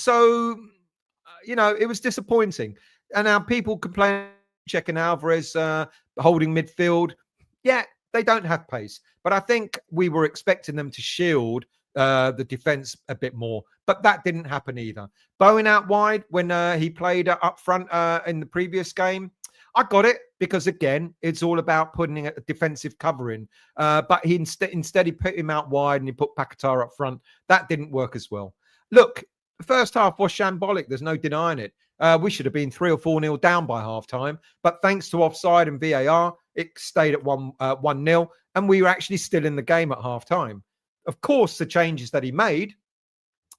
was disappointing. And now people complain, checking Alvarez holding midfield. Yeah, they don't have pace. But I think we were expecting them to shield the defense a bit more, but that didn't happen either. Bowen out wide when he played up front in the previous game. I got it, because again, it's all about putting a defensive cover in. But he instead he put him out wide and he put Paquetá up front. That didn't work as well. Look, the first half was shambolic. There's no denying it. We should have been 3 or 4-0 down by half time, but thanks to offside and VAR, it stayed at 1-0, and we were actually still in the game at half time. Of course, the changes that he made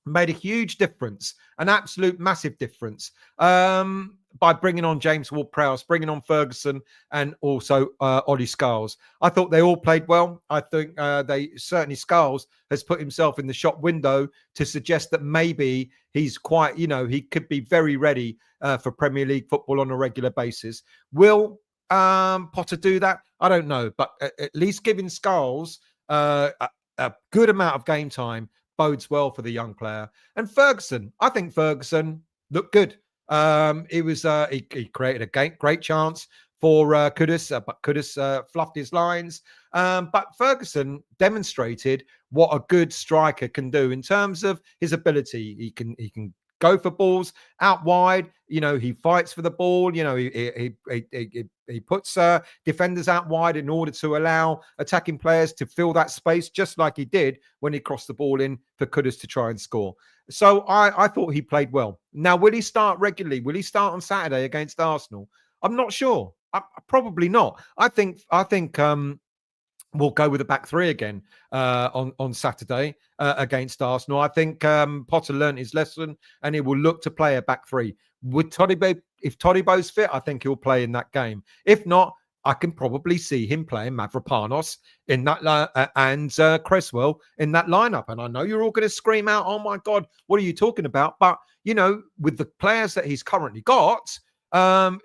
made a huge difference, an absolute massive difference, by bringing on James Ward-Prowse, bringing on Ferguson, and also Ollie Scholes. I thought they all played well. I think Scholes has put himself in the shop window to suggest that maybe he's quite, he could be very ready for Premier League football on a regular basis. Will Potter do that? I don't know, but at least giving Scholes a good amount of game time bodes well for the young player. And Ferguson, I think Ferguson looked good. He created a great chance for Kudus, but Kudus fluffed his lines. But Ferguson demonstrated what a good striker can do in terms of his ability. He can go for balls out wide. He fights for the ball. He puts defenders out wide in order to allow attacking players to fill that space, just like he did when he crossed the ball in for Kudus to try and score. So I thought he played well. Now, will he start regularly? Will he start on Saturday against Arsenal? I'm not sure. Probably not. I think we'll go with the back three again on Saturday against Arsenal. I think Potter learned his lesson, and he will look to play a back three. If Todibo's fit, I think he'll play in that game. If not, I can probably see him playing Mavropanos in that and Cresswell in that lineup. And I know you're all going to scream out, "Oh my God, what are you talking about?" But with the players that he's currently got,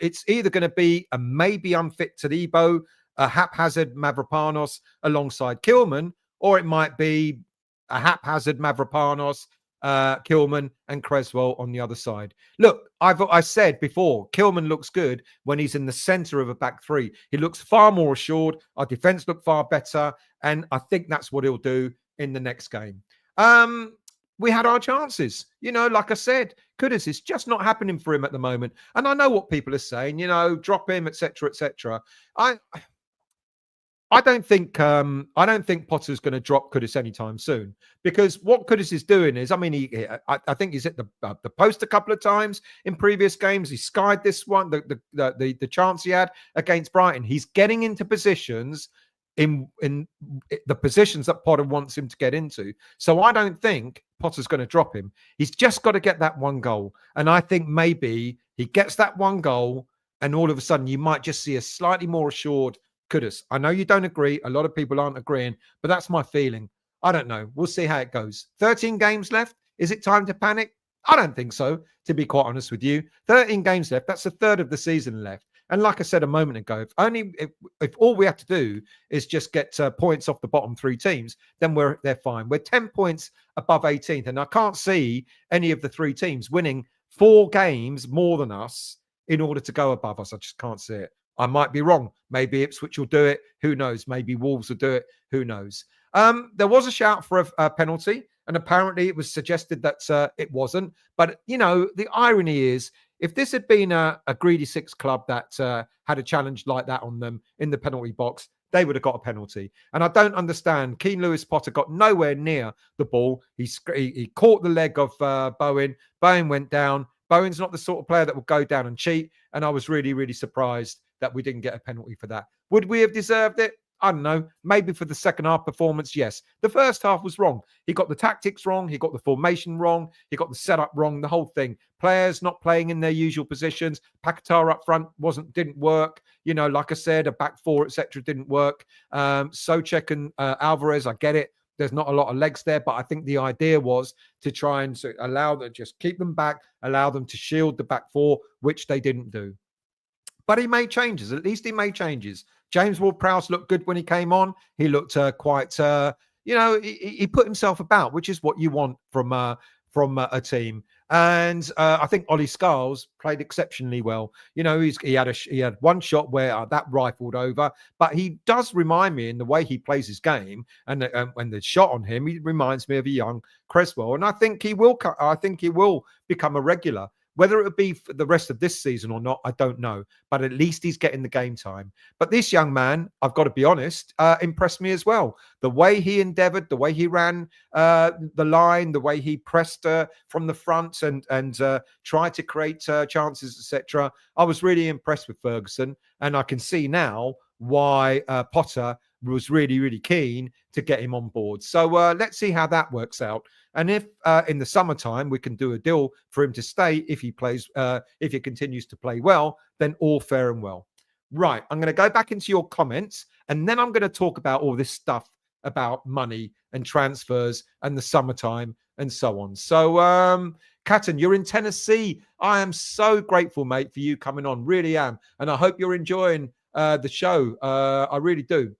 it's either going to be a maybe unfit Todibo, a haphazard Mavropanos alongside Kilman, or it might be a haphazard Mavropanos, Kilman, and Cresswell on the other side. Look, I said before, Kilman looks good when he's in the centre of a back three. He looks far more assured. Our defence looked far better, and I think that's what he'll do in the next game. We had our chances. Like I said, Kudus, it's just not happening for him at the moment. And I know what people are saying, drop him, etc., etc. I don't think Potter's going to drop Kudus anytime soon, because what Kudus is doing is, I think he's hit the post a couple of times in previous games. He skied this one, the chance he had against Brighton. He's getting into positions in the positions that Potter wants him to get into. So I don't think Potter's going to drop him. He's just got to get that one goal, and I think maybe he gets that one goal, and all of a sudden you might just see a slightly more assured Kudus. I know you don't agree. A lot of people aren't agreeing, but that's my feeling. I don't know. We'll see how it goes. 13 games left. Is it time to panic? I don't think so, to be quite honest with you. 13 games left. That's a third of the season left. And like I said a moment ago, if all we have to do is just get points off the bottom three teams, then they're fine. We're 10 points above 18th, and I can't see any of the three teams winning 4 games more than us in order to go above us. I just can't see it. I might be wrong. Maybe Ipswich will do it. Who knows? Maybe Wolves will do it. Who knows? There was a shout for a penalty, and apparently it was suggested that it wasn't. But, the irony is, if this had been a greedy six club that had a challenge like that on them in the penalty box, they would have got a penalty. And I don't understand. Keane Lewis Potter got nowhere near the ball. He caught the leg of Bowen. Bowen went down. Bowen's not the sort of player that will go down and cheat. And I was really, really surprised that we didn't get a penalty for that. Would we have deserved it? I don't know. Maybe for the second half performance, yes. The first half was wrong. He got the tactics wrong. He got the formation wrong. He got the setup wrong. The whole thing. Players not playing in their usual positions. Paquetá up front didn't work. Like I said, a back four, etc., didn't work. Souček and Alvarez, I get it. There's not a lot of legs there, but I think the idea was to try and just keep them back, allow them to shield the back four, which they didn't do. But he made changes. At least he made changes. James Ward-Prowse looked good when he came on. He looked quite, he put himself about, which is what you want from a team. And I think Ollie Scholes played exceptionally well. He had one shot where that rifled over, but he does remind me in the way he plays his game, and when the shot on him, he reminds me of a young Cresswell. And I think he will become a regular. Whether it would be for the rest of this season or not, I don't know. But at least he's getting the game time. But this young man, I've got to be honest, impressed me as well. The way he endeavoured, the way he ran the line, the way he pressed from the front and tried to create chances, etc. I was really impressed with Ferguson. And I can see now why Potter was really, really keen to get him on board. So let's see how that works out. And if in the summertime we can do a deal for him to stay, if he plays, if he continues to play well, then all fair and well. Right, I'm going to go back into your comments, and then I'm going to talk about all this stuff about money and transfers and the summertime and so on. So, Catton, you're in Tennessee. I am so grateful, mate, for you coming on. Really am. And I hope you're enjoying the show. I really do.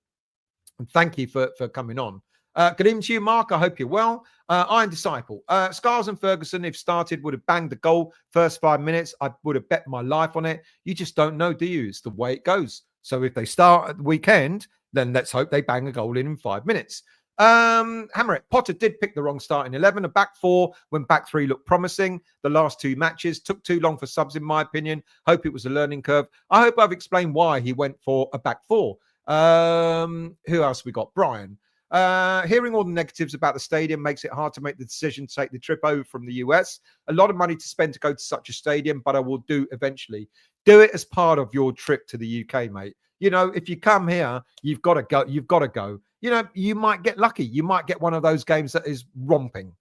And thank you for coming on. Good evening to you, Mark. I hope you're well. Iron Disciple. Scars and Ferguson, if started, would have banged the goal first 5 minutes. I would have bet my life on it. You just don't know, do you? It's the way it goes. So if they start at the weekend, then let's hope they bang a goal in 5 minutes. Hammer it. Potter did pick the wrong starting 11, a back four when back three looked promising. The last two matches took too long for subs, in my opinion. Hope it was a learning curve. I hope I've explained why he went for a back four. Who else we got? Brian. Hearing all the negatives about the stadium makes it hard to make the decision to take the trip over from the US. A lot of money to spend to go to such a stadium, but I will do eventually. Do it as part of your trip to the UK, mate. You know, if you come here, you've got to go. You've got to go. You know, you might get lucky. You might get one of those games that is romping.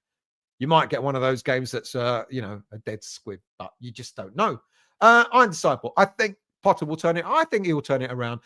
You might get one of those games that's, you know, a dead squid, but you just don't know. Iron Disciple, I think Potter will turn it. I think he will turn it around.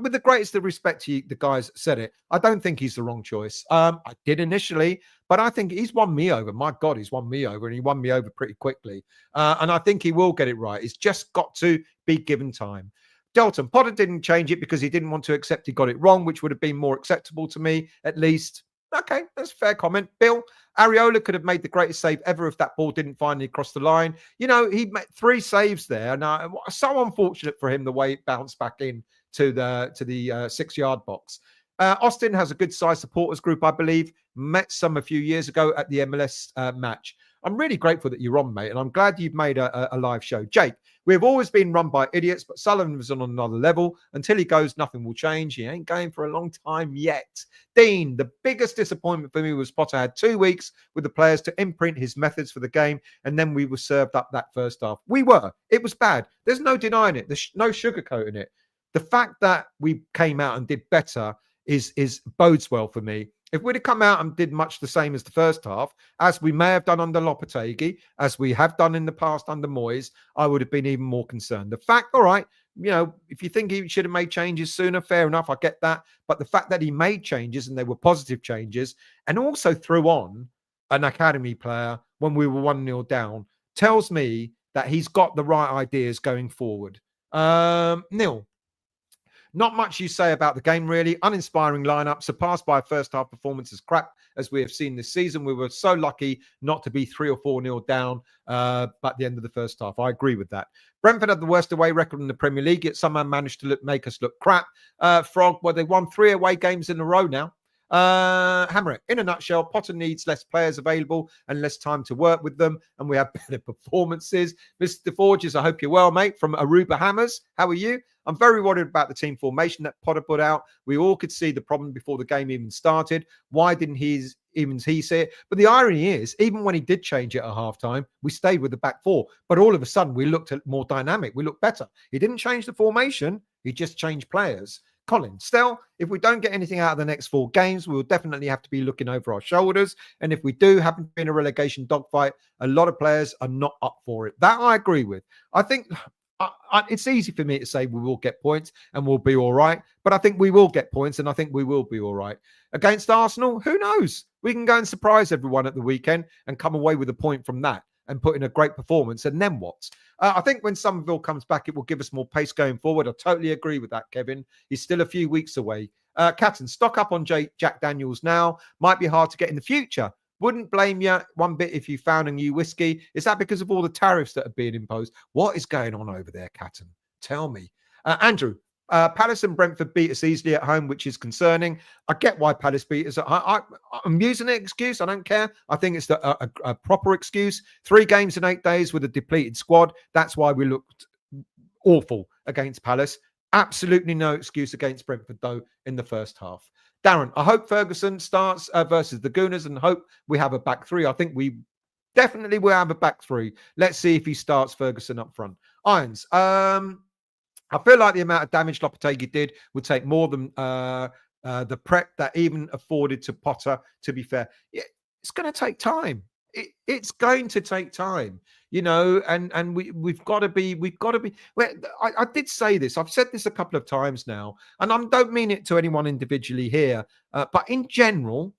With the greatest of respect to you, the guys said it. I don't think he's the wrong choice. I did initially, but I think he's won me over. My God, he's won me over, and he won me over pretty quickly. And I think he will get it right. It's just got to be given time. Dalton, Potter didn't change it because he didn't want to accept he got it wrong, which would have been more acceptable to me, at least. Okay, that's a fair comment. Bill, Areola could have made the greatest save ever if that ball didn't finally cross the line. You know, he made 3 saves there. Now, so unfortunate for him the way it bounced back in to the 6-yard box. Austin has a good sized supporters group, I believe. Met some a few years ago at the MLS match. I'm really grateful that you're on, mate, and I'm glad you've made a live show. Jake, we've always been run by idiots, but Sullivan was on another level. Until he goes, nothing will change. He ain't going for a long time yet. Dean, the biggest disappointment for me was Potter had 2 weeks with the players to imprint his methods for the game, and then we were served up that first half. We were. It was bad. There's no denying it. There's no sugarcoating it. The fact that we came out and did better is bodes well for me. If we'd have come out and did much the same as the first half, as we may have done under Lopetegui, as we have done in the past under Moyes, I would have been even more concerned. The fact, all right, you know, if you think he should have made changes sooner, fair enough, I get that. But the fact that he made changes and they were positive changes and also threw on an academy player when we were 1-0 down tells me that he's got the right ideas going forward. Neil. Not much you say about the game, really. Uninspiring lineup, surpassed by a first half performance as crap as we have seen this season. We were so lucky not to be 3 or 4-0 down at the end of the first half. I agree with that. Brentford had the worst away record in the Premier League, yet somehow managed to make us look crap. Frog, well, they won 3 away games in a row now. Hammer it. In a nutshell, Potter needs less players available and less time to work with them, and we have better performances. Mr. Forges, I hope you're well, mate, from Aruba Hammers. How are you? I'm very worried about the team formation that Potter put out. We all could see the problem before the game even started. Why didn't he see it? But the irony is, even when he did change it at halftime, we stayed with the back four. But all of a sudden, we looked at more dynamic. We looked better. He didn't change the formation. He just changed players. Colin, still, if we don't get anything out of the next 4 games, we will definitely have to be looking over our shoulders. And if we do happen to be in a relegation dogfight, a lot of players are not up for it. That I agree with. I think it's easy for me to say we will get points and we'll be all right. But I think we will get points and I think we will be all right. Against Arsenal, who knows? We can go and surprise everyone at the weekend and come away with a point from that and put in a great performance. And then what? I think when Somerville comes back, it will give us more pace going forward. I totally agree with that, Kevin. He's still a few weeks away. Catton, stock up on Jack Daniels now. Might be hard to get in the future. Wouldn't blame you one bit if you found a new whiskey. Is that because of all the tariffs that are being imposed? What is going on over there, Catton? Tell me. Andrew, Palace and Brentford beat us easily at home, which is concerning. I get why Palace beat us. I'm using an excuse. I don't care. I think it's a proper excuse. 3 games in 8 days with a depleted squad. That's why we looked awful against Palace. Absolutely no excuse against Brentford, though, in the first half. Darren, I hope Ferguson starts versus the Gooners and hope we have a back 3. I think we definitely will have a back 3. Let's see if he starts Ferguson up front. Irons, I feel like the amount of damage Lopetegui did would take more than the prep that even afforded to Potter, to be fair. Yeah, it's going to take time. It's going to take time, and we've got to be. Well, I did say this. I've said this a couple of times now, and I don't mean it to anyone individually here, but in general,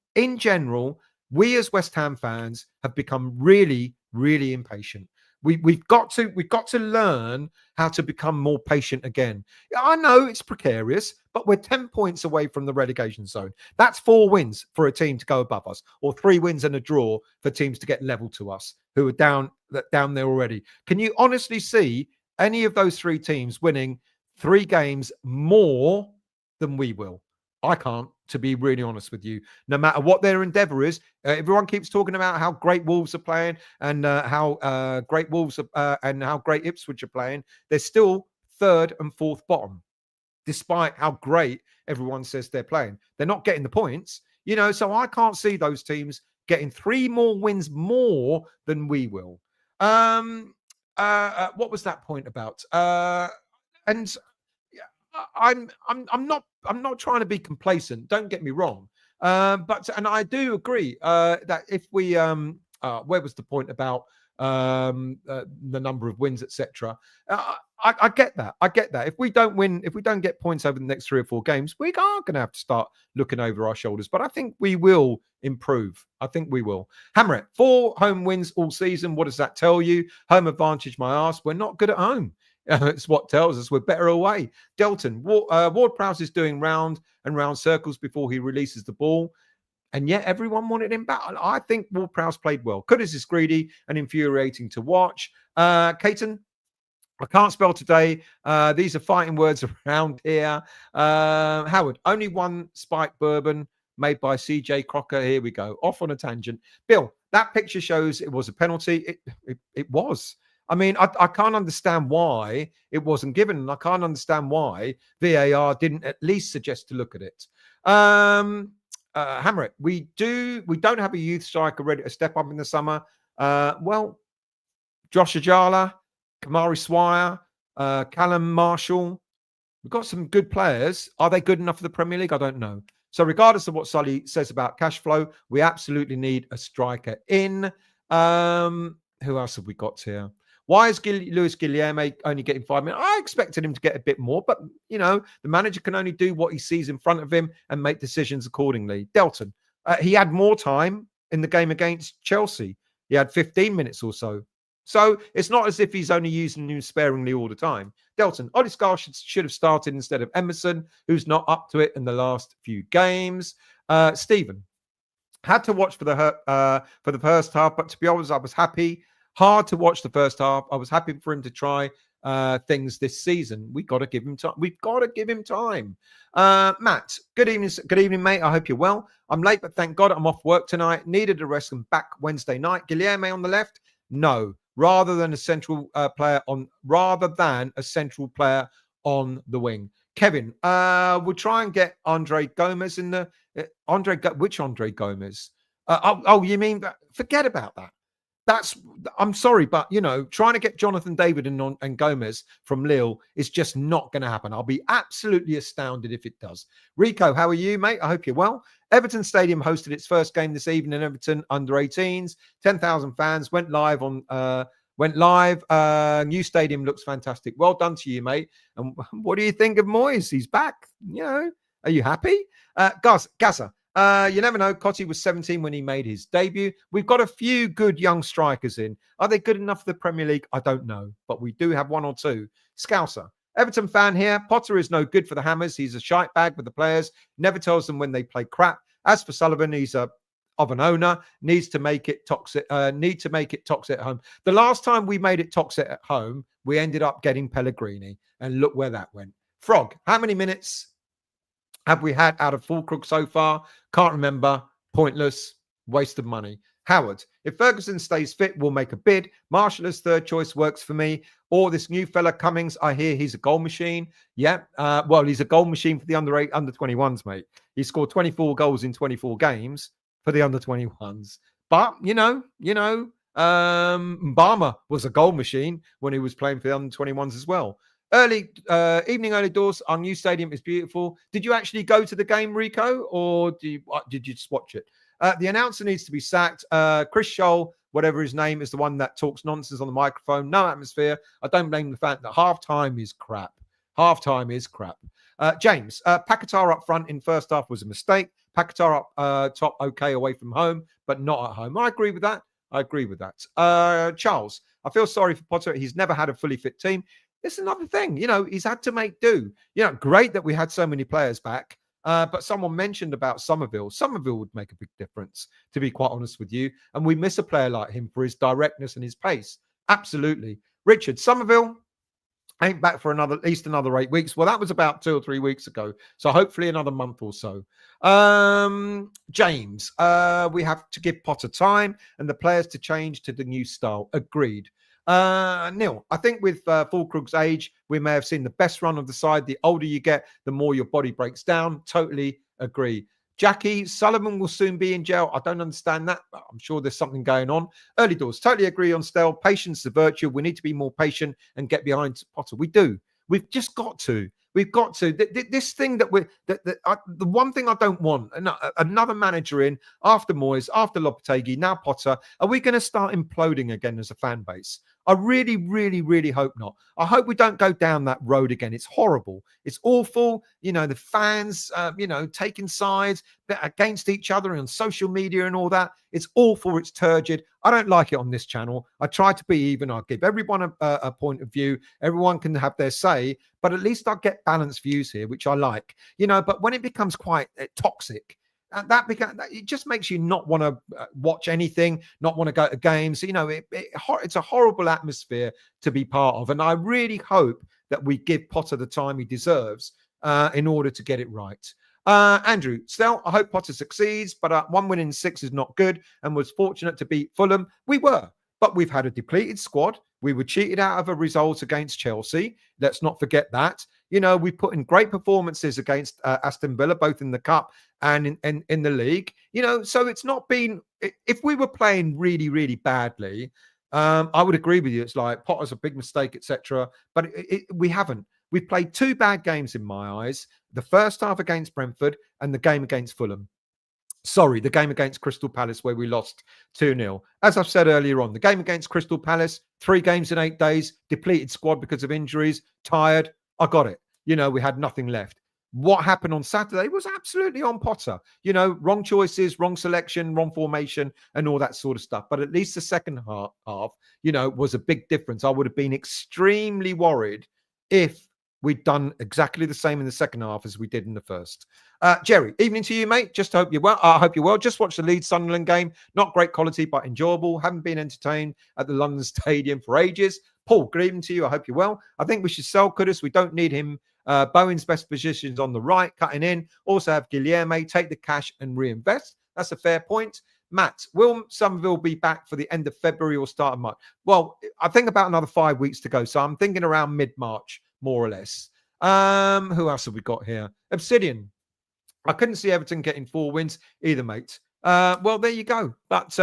we as West Ham fans have become really, really impatient. We've got to learn how to become more patient again. I know it's precarious, but we're 10 points away from the relegation zone. That's 4 wins for a team to go above us, or 3 wins and a draw for teams to get level to us who are down there already. Can you honestly see any of those 3 teams winning 3 games more than we will? I can't, to be really honest with you. No matter what their endeavour is, everyone keeps talking about how great Wolves are playing and how great Wolves are, and how great Ipswich are playing. They're still 3rd and 4th bottom, despite how great everyone says they're playing. They're not getting the points, so I can't see those teams getting 3 more wins more than we will. What was that point about? And I'm not trying to be complacent. Don't get me wrong. But I do agree that if we where was the point about the number of wins, etc. I get that. I get that. If we don't win, if we don't get points over the next 3 or 4 games, we are going to have to start looking over our shoulders. But I think we will improve. I think we will. Hammer it. 4 home wins all season. What does that tell you? Home advantage, my ass. We're not good at home. It's what tells us we're better away. Delton, Ward-Prowse is doing round and round circles before he releases the ball, and yet everyone wanted him back. I think Ward-Prowse played well. Kudus is greedy and infuriating to watch. Caton, I can't spell today. These are fighting words around here. Howard, only 1 spiked bourbon made by CJ Crocker. Here we go. Off on a tangent. Bill, that picture shows it was a penalty. It was. I mean, I can't understand why it wasn't given, and I can't understand why VAR didn't at least suggest to look at it. Hammer it. We don't have a youth striker ready to step up in the summer. Well, Josh Ajala, Kamari Swire, Callum Marshall. We've got some good players. Are they good enough for the Premier League? I don't know. So regardless of what Sully says about cash flow, we absolutely need a striker in. Who else have we got here? Why is Luis Guilherme only getting 5 minutes? I expected him to get a bit more, but, the manager can only do what he sees in front of him and make decisions accordingly. Delton, he had more time in the game against Chelsea. He had 15 minutes or so. So it's not as if he's only using him sparingly all the time. Delton, Odegaard should have started instead of Emerson, who's not up to it in the last few games. Stephen, had to watch for the first half, but to be honest, I was happy. Hard to watch the first half. I was happy for him to try things this season. We've got to give him time. We've got to give him time. Matt, good evening, mate. I hope you're well. I'm late, but thank God I'm off work tonight. Needed a rest and back Wednesday night. Guilherme on the left? No. Rather than a central player on the wing. Kevin, we'll try and get Andre Gomez in the which Andre Gomez? You mean that? Forget about that. I'm sorry, but trying to get Jonathan David and Gomez from Lille is just not going to happen. I'll be absolutely astounded if it does. Rico, how are you, mate? I hope you're well. Everton Stadium hosted its first game this evening. Everton under 18s, 10,000 fans went live. New stadium looks fantastic. Well done to you, mate. And what do you think of Moyes? He's back. Are you happy? Gaza. You never know. Cotti was 17 when he made his debut. We've got a few good young strikers in. Are they good enough for the Premier League? I don't know. But we do have 1 or 2. Scouser. Everton fan here. Potter is no good for the Hammers. He's a shite bag with the players. Never tells them when they play crap. As for Sullivan, he's of an owner. Needs to make it toxic. Toxic at home. The last time we made it toxic at home, we ended up getting Pellegrini. And look where that went. Frog. How many minutes have we had out of Fulcrook so far? Can't remember. Pointless. Waste of money. Howard, if Ferguson stays fit, we'll make a bid. Marshall as third choice works for me. Or this new fella Cummings, I hear he's a goal machine. Yeah, well, he's a goal machine for the under 21s, mate. He scored 24 goals in 24 games for the under 21s. But, Mbama was a goal machine when he was playing for the under 21s as well. Evening early doors. Our new stadium is beautiful. Did you actually go to the game, Rico, or did you just watch it? The announcer needs to be sacked. Chris Scholl, whatever his name, is the one that talks nonsense on the microphone. No atmosphere. I don't blame the fact that halftime is crap. Halftime is crap. James, Paquetá up front in first half was a mistake. Paquetá up top, okay, away from home, but not at home. I agree with that. Charles, I feel sorry for Potter. He's never had a fully fit team. It's another thing. He's had to make do. Great that we had so many players back. But someone mentioned about Somerville. Somerville would make a big difference, to be quite honest with you. And we miss a player like him for his directness and his pace. Absolutely. Richard, Somerville ain't back for at least another 8 weeks. Well, that was about 2 or 3 weeks ago. So hopefully another month or so. James, we have to give Potter time and the players to change to the new style. Agreed. Neil, I think with Fulkrug's age, we may have seen the best run of the side. The older you get, the more your body breaks down. Totally agree. Jackie, Sullivan will soon be in jail. I don't understand that. I'm sure there's something going on. Early doors, totally agree on Stell. Patience is a virtue. We need to be more patient and get behind Potter. We do. We've just got to. We've got to. This thing that the one thing I don't want, another manager in after Moyes, after Lopetegui, now Potter. Are we going to start imploding again as a fan base? I really, really, really hope not. I hope we don't go down that road again. It's horrible. It's awful. The fans, taking sides against each other on social media and all that. It's awful. It's turgid. I don't like it on this channel. I try to be even. I'll give everyone a point of view. Everyone can have their say, but at least I'll get balanced views here, which I like. But when it becomes quite toxic, it just makes you not want to watch anything, not want to go to games. It's a horrible atmosphere to be part of. And I really hope that we give Potter the time he deserves in order to get it right. Andrew, still, I hope Potter succeeds, but 1 win in 6 is not good and was fortunate to beat Fulham. We were, but we've had a depleted squad. We were cheated out of a result against Chelsea. Let's not forget that. We put in great performances against Aston Villa, both in the Cup and in the league. So it's not been... If we were playing really, really badly, I would agree with you. It's like Potter's a big mistake, etc. But we haven't. We've played 2 bad games in my eyes. The first half against Brentford and the game against Fulham. Sorry, the game against Crystal Palace where we lost 2-0. As I've said earlier on, the game against Crystal Palace, 3 games in 8 days, depleted squad because of injuries, tired. I got it. We had nothing left. What happened on Saturday was absolutely on Potter. Wrong choices, wrong selection, wrong formation, and all that sort of stuff. But at least the second half, was a big difference. I would have been extremely worried if we'd done exactly the same in the second half as we did in the first. Jerry, evening to you, mate. Just hope you're well. I hope you're well. Just watched the Leeds Sunderland game. Not great quality, but enjoyable. Haven't been entertained at the London Stadium for ages. Paul, good evening to you. I hope you're well. I think we should sell Kudus. We don't need him. Bowen's best positions on the right, cutting in. Also have Guilherme, take the cash and reinvest. That's a fair point. Matt, will Somerville be back for the end of February or start of March? Well, I think about another 5 weeks to go. So I'm thinking around mid-March, more or less. Who else have we got here? Obsidian. I couldn't see Everton getting 4 wins either, mate. Well, there you go. But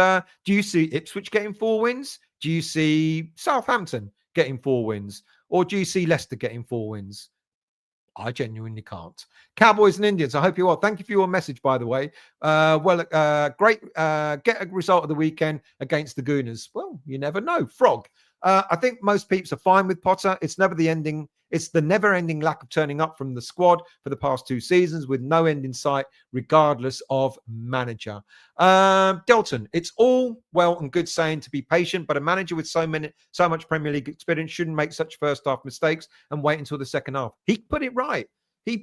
do you see Ipswich getting 4 wins? Do you see Southampton getting 4 wins? Or do you see Leicester getting 4 wins? I genuinely can't. Cowboys and Indians, I hope you're well. Thank you for your message, by the way. Great. Get a result of the weekend against the Gooners. Well, you never know. Frog. I think most peeps are fine with Potter. It's the never-ending lack of turning up from the squad for the past 2 seasons with no end in sight, regardless of manager. Delton, it's all well and good saying to be patient, but a manager with so much Premier League experience shouldn't make such first-half mistakes and wait until the second half. He put it right. He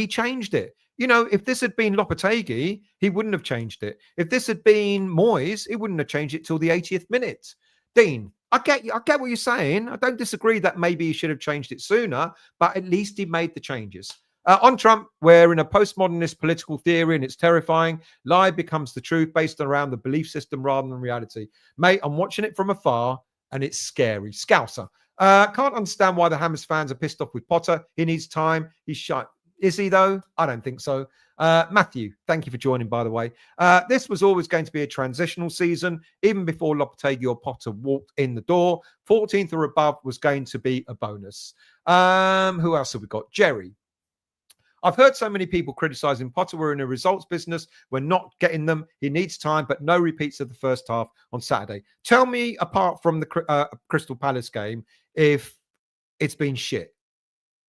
changed it. If this had been Lopetegui, he wouldn't have changed it. If this had been Moyes, he wouldn't have changed it till the 80th minute. Dean, I get what you're saying. I don't disagree that maybe he should have changed it sooner, but at least he made the changes. On Trump, we're in a postmodernist political theory and it's terrifying. Lie becomes the truth based around the belief system rather than reality. Mate, I'm watching it from afar and it's scary. Scouser. Can't understand why the Hammers fans are pissed off with Potter. He needs time. He's shy. Is he, though? I don't think so. Matthew, thank you for joining, by the way. This was always going to be a transitional season. Even before Lopetegui or Potter walked in the door, 14th or above was going to be a bonus. Who else have we got? Jerry. I've heard so many people criticizing Potter. We're in a results business. We're not getting them. He needs time, but no repeats of the first half on Saturday. Tell me, apart from the Crystal Palace game, if it's been shit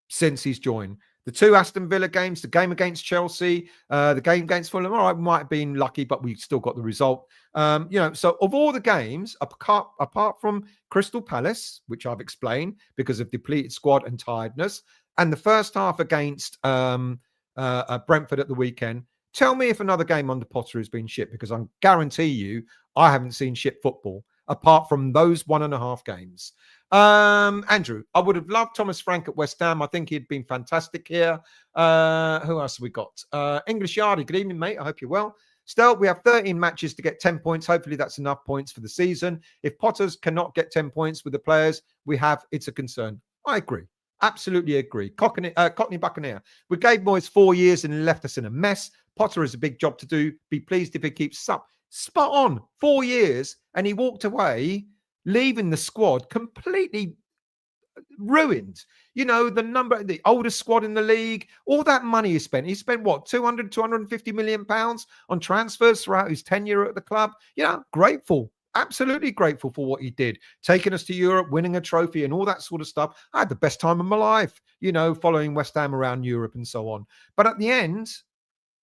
since he's joined. The 2 Aston Villa games, the game against Chelsea, the game against Fulham, all right, we might have been lucky, but we still got the result. So of all the games, apart from Crystal Palace, which I've explained because of depleted squad and tiredness, and the first half against Brentford at the weekend, tell me if another game under Potter has been shit, because I guarantee you I haven't seen shit football apart from those 1.5 games. Andrew, I would have loved Thomas Frank at West Ham. I think he'd been fantastic here. Who else have we got? English Yardie, good evening, mate. I hope you're well. Still, we have 13 matches to get 10 points. Hopefully that's enough points for the season. If Potters cannot get 10 points with the players we have, it's a concern. I agree. Absolutely agree. Cockney Buccaneer. We gave Moyes 4 years and he left us in a mess. Potter has a big job to do. Be pleased if he keeps up. Spot on. 4 years and he walked away, leaving the squad completely ruined. You know, the oldest squad in the league, all that money he spent what, 250 million pounds on transfers throughout his tenure at the club. Grateful, absolutely grateful for what he did, taking us to Europe, winning a trophy and all that sort of stuff. I had the best time of my life, following West Ham around Europe and so on. But at the end,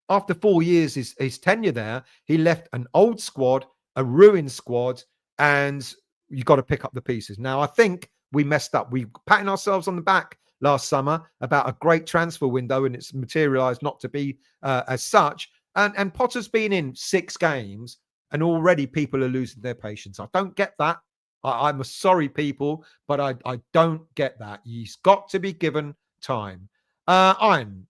after 4 years, his tenure there, he left an old squad, a ruined squad, and you got to pick up the pieces. Now, I think we messed up. We patting ourselves on the back last summer about a great transfer window, and it's materialized not to be as such. And Potter's been in 6 games, and already people are losing their patience. I don't get that. I'm sorry, people, but I don't get that. He's got to be given time. Iron.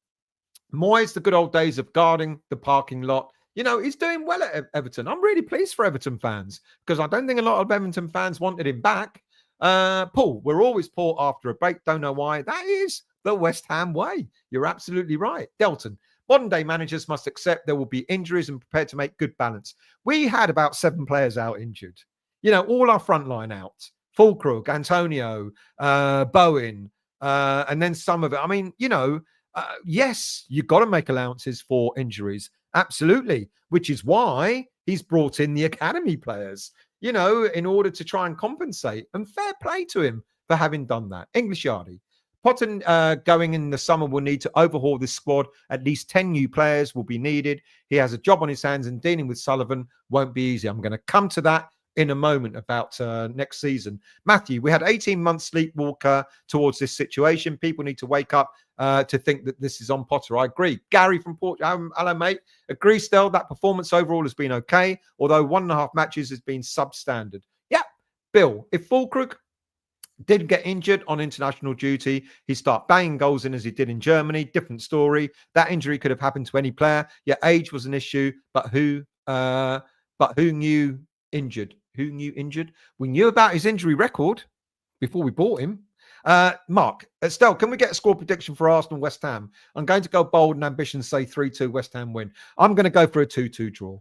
Moyes, the good old days of guarding the parking lot. He's doing well at Everton. I'm really pleased for Everton fans because I don't think a lot of Everton fans wanted him back. Paul, we're always poor after a break. Don't know why. That is the West Ham way. You're absolutely right. Delton, modern day managers must accept there will be injuries and prepare to make good balance. We had about 7 players out injured. All our front line out. Fulkrug, Antonio, Bowen, and then some of it. I mean, yes, you've got to make allowances for injuries. Absolutely. Which is why he's brought in the academy players, in order to try and compensate. And fair play to him for having done that. English Yardie. Potter going in the summer will need to overhaul this squad. At least 10 new players will be needed. He has a job on his hands and dealing with Sullivan won't be easy. I'm going to come to that in a moment about next season. Matthew, we had 18 months sleepwalker towards this situation. People need to wake up to think that this is on Potter. I agree. Gary from Portugal, hello, mate. Agree still, that performance overall has been okay, although 1.5 matches has been substandard. Yeah, Bill, if Fulkrug didn't get injured on international duty, he'd start banging goals in as he did in Germany. Different story. That injury could have happened to any player. Yeah, age was an issue, but who knew injured? Who knew injured? We knew about his injury record before we bought him. Mark, Estelle, can we get a score prediction for Arsenal West Ham? I'm going to go bold and ambitious, say 3-2 West Ham win. I'm going to go for a 2-2 draw.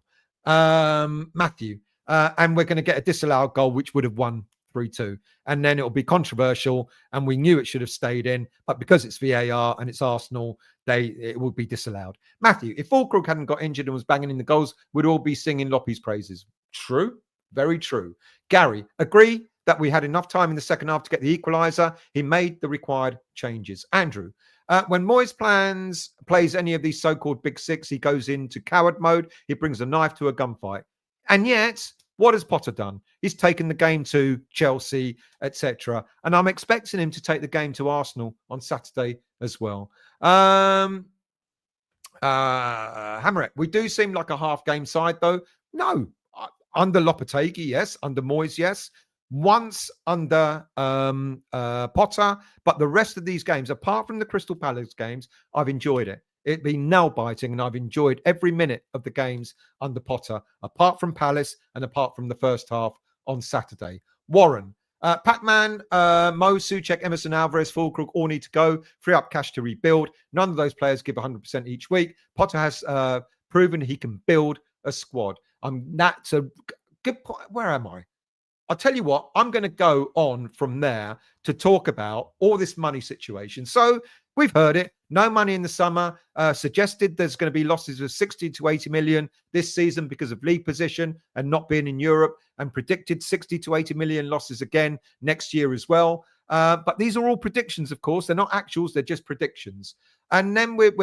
Matthew, and we're going to get a disallowed goal, which would have won 3-2. And then it'll be controversial, and we knew it should have stayed in, but because it's VAR and it's Arsenal, it will be disallowed. Matthew, if Fulkrug hadn't got injured and was banging in the goals, we'd all be singing Loppy's praises. True. Very true. Gary, agree that we had enough time in the second half to get the equaliser. He made the required changes. Andrew, when Moyes plays any of these so-called big 6, he goes into coward mode. He brings a knife to a gunfight. And yet, what has Potter done? He's taken the game to Chelsea, etc. And I'm expecting him to take the game to Arsenal on Saturday as well. Hammerett, we do seem like a half-game side, though. No. Under Lopetegui, yes. Under Moyes, yes. Once under Potter. But the rest of these games, apart from the Crystal Palace games, I've enjoyed it. It's been nail-biting, and I've enjoyed every minute of the games under Potter, apart from Palace and apart from the first half on Saturday. Warren, Pac-Man, Mo, Suchek, Emerson Alvarez, Fulcrook all need to go. Free up cash to rebuild. None of those players give 100% each week. Potter has proven he can build a squad. That's a good point. Where am I? I'll tell you what, I'm going to go on from there to talk about all this money situation. So we've heard it. No money in the summer. Suggested there's going to be losses of 60 to 80 million this season because of league position and not being in Europe, and predicted 60 to 80 million losses again next year as well. But these are all predictions, of course. They're not actuals. They're just predictions. And then we're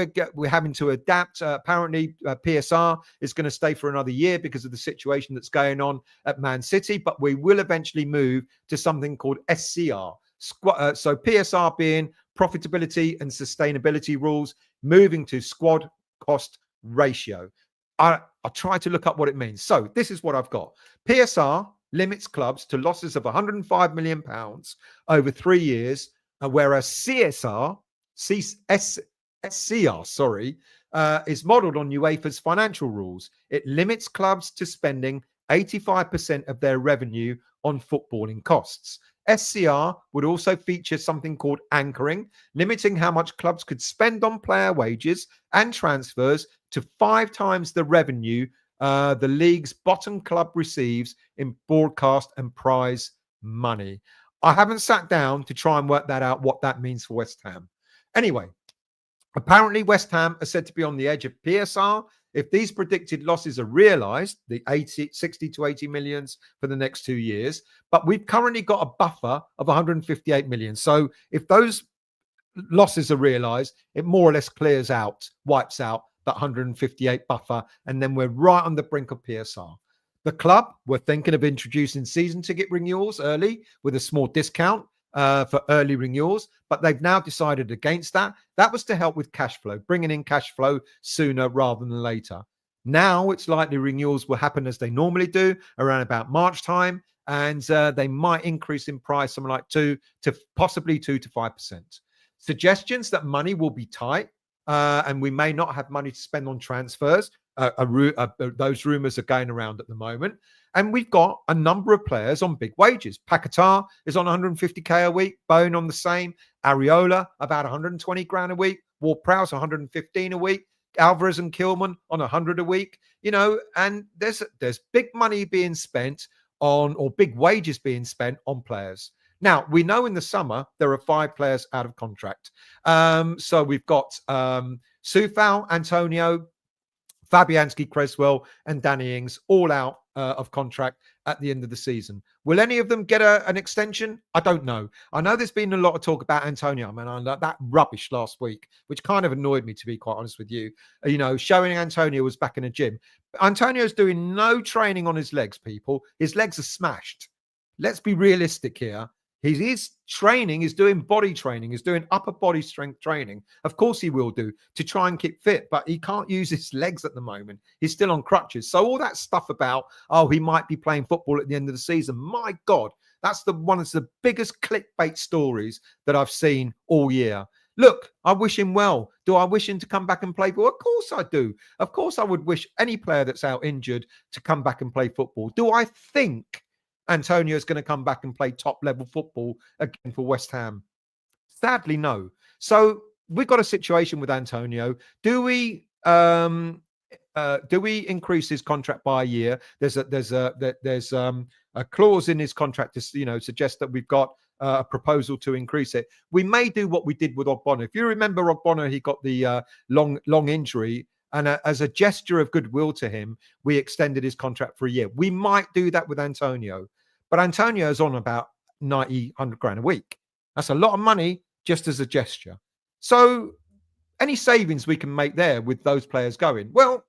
having to adapt. Apparently, PSR is going to stay for another year because of the situation that's going on at Man City. But we will eventually move to something called SCR. So PSR being profitability and sustainability rules, moving to squad cost ratio. I'll try to look up what it means. So this is what I've got. PSR limits clubs to losses of £105 million over 3 years, whereas SCR, is modelled on UEFA's financial rules. It limits clubs to spending 85% of their revenue on footballing costs. SCR would also feature something called anchoring, limiting how much clubs could spend on player wages and transfers to 5 times the revenue the league's bottom club receives in broadcast and prize money. I haven't sat down to try and work that out, what that means for West Ham. Anyway, apparently West Ham are said to be on the edge of PSR. If these predicted losses are realised, the 60 to 80 millions for the next 2 years, but we've currently got a buffer of 158 million. So if those losses are realised, it more or less wipes out that 158 buffer, and then we're right on the brink of PSR. The club were thinking of introducing season ticket renewals early with a small discount for early renewals, but they've now decided against that. That was to help with cash flow, bringing in cash flow sooner rather than later. Now it's likely renewals will happen as they normally do around about March time, and they might increase in price something like 2 to 5%. Suggestions that money will be tight and we may not have money to spend on transfers. Those rumours are going around at the moment. And we've got a number of players on big wages. Paquetá is on 150k a week. Bone on the same. Areola about 120 grand a week. Ward-Prowse 115 a week. Alvarez and Kilman on 100 a week. And there's big money being spent on, or big wages being spent on players. Now, we know in the summer there are 5 players out of contract. So we've got Soufal, Antonio, Fabianski, Creswell, and Danny Ings all out of contract at the end of the season. Will any of them get an extension? I don't know. I know there's been a lot of talk about Antonio. I mean, that rubbish last week, which kind of annoyed me, to be quite honest with you. Showing Antonio was back in the gym. Antonio's doing no training on his legs, people. His legs are smashed. Let's be realistic here. He's training, he's doing body training, he's doing upper body strength training. Of course he will do, to try and keep fit, but he can't use his legs at the moment. He's still on crutches. So all that stuff about, he might be playing football at the end of the season. My God, that's one of the biggest clickbait stories that I've seen all year. Look, I wish him well. Do I wish him to come back and play football? Of course I do. Of course I would wish any player that's out injured to come back and play football. Do I think Antonio is going to come back and play top-level football again for West Ham? Sadly, no. So we've got a situation with Antonio. Do we increase his contract by a year? There's a clause in his contract to suggest that we've got a proposal to increase it. We may do what we did with Ogbonna. If you remember Ogbonna, he got the long injury. And as a gesture of goodwill to him, we extended his contract for a year. We might do that with Antonio. But Antonio is on about 90, 100 grand a week. That's a lot of money just as a gesture. So any savings we can make there with those players going, well,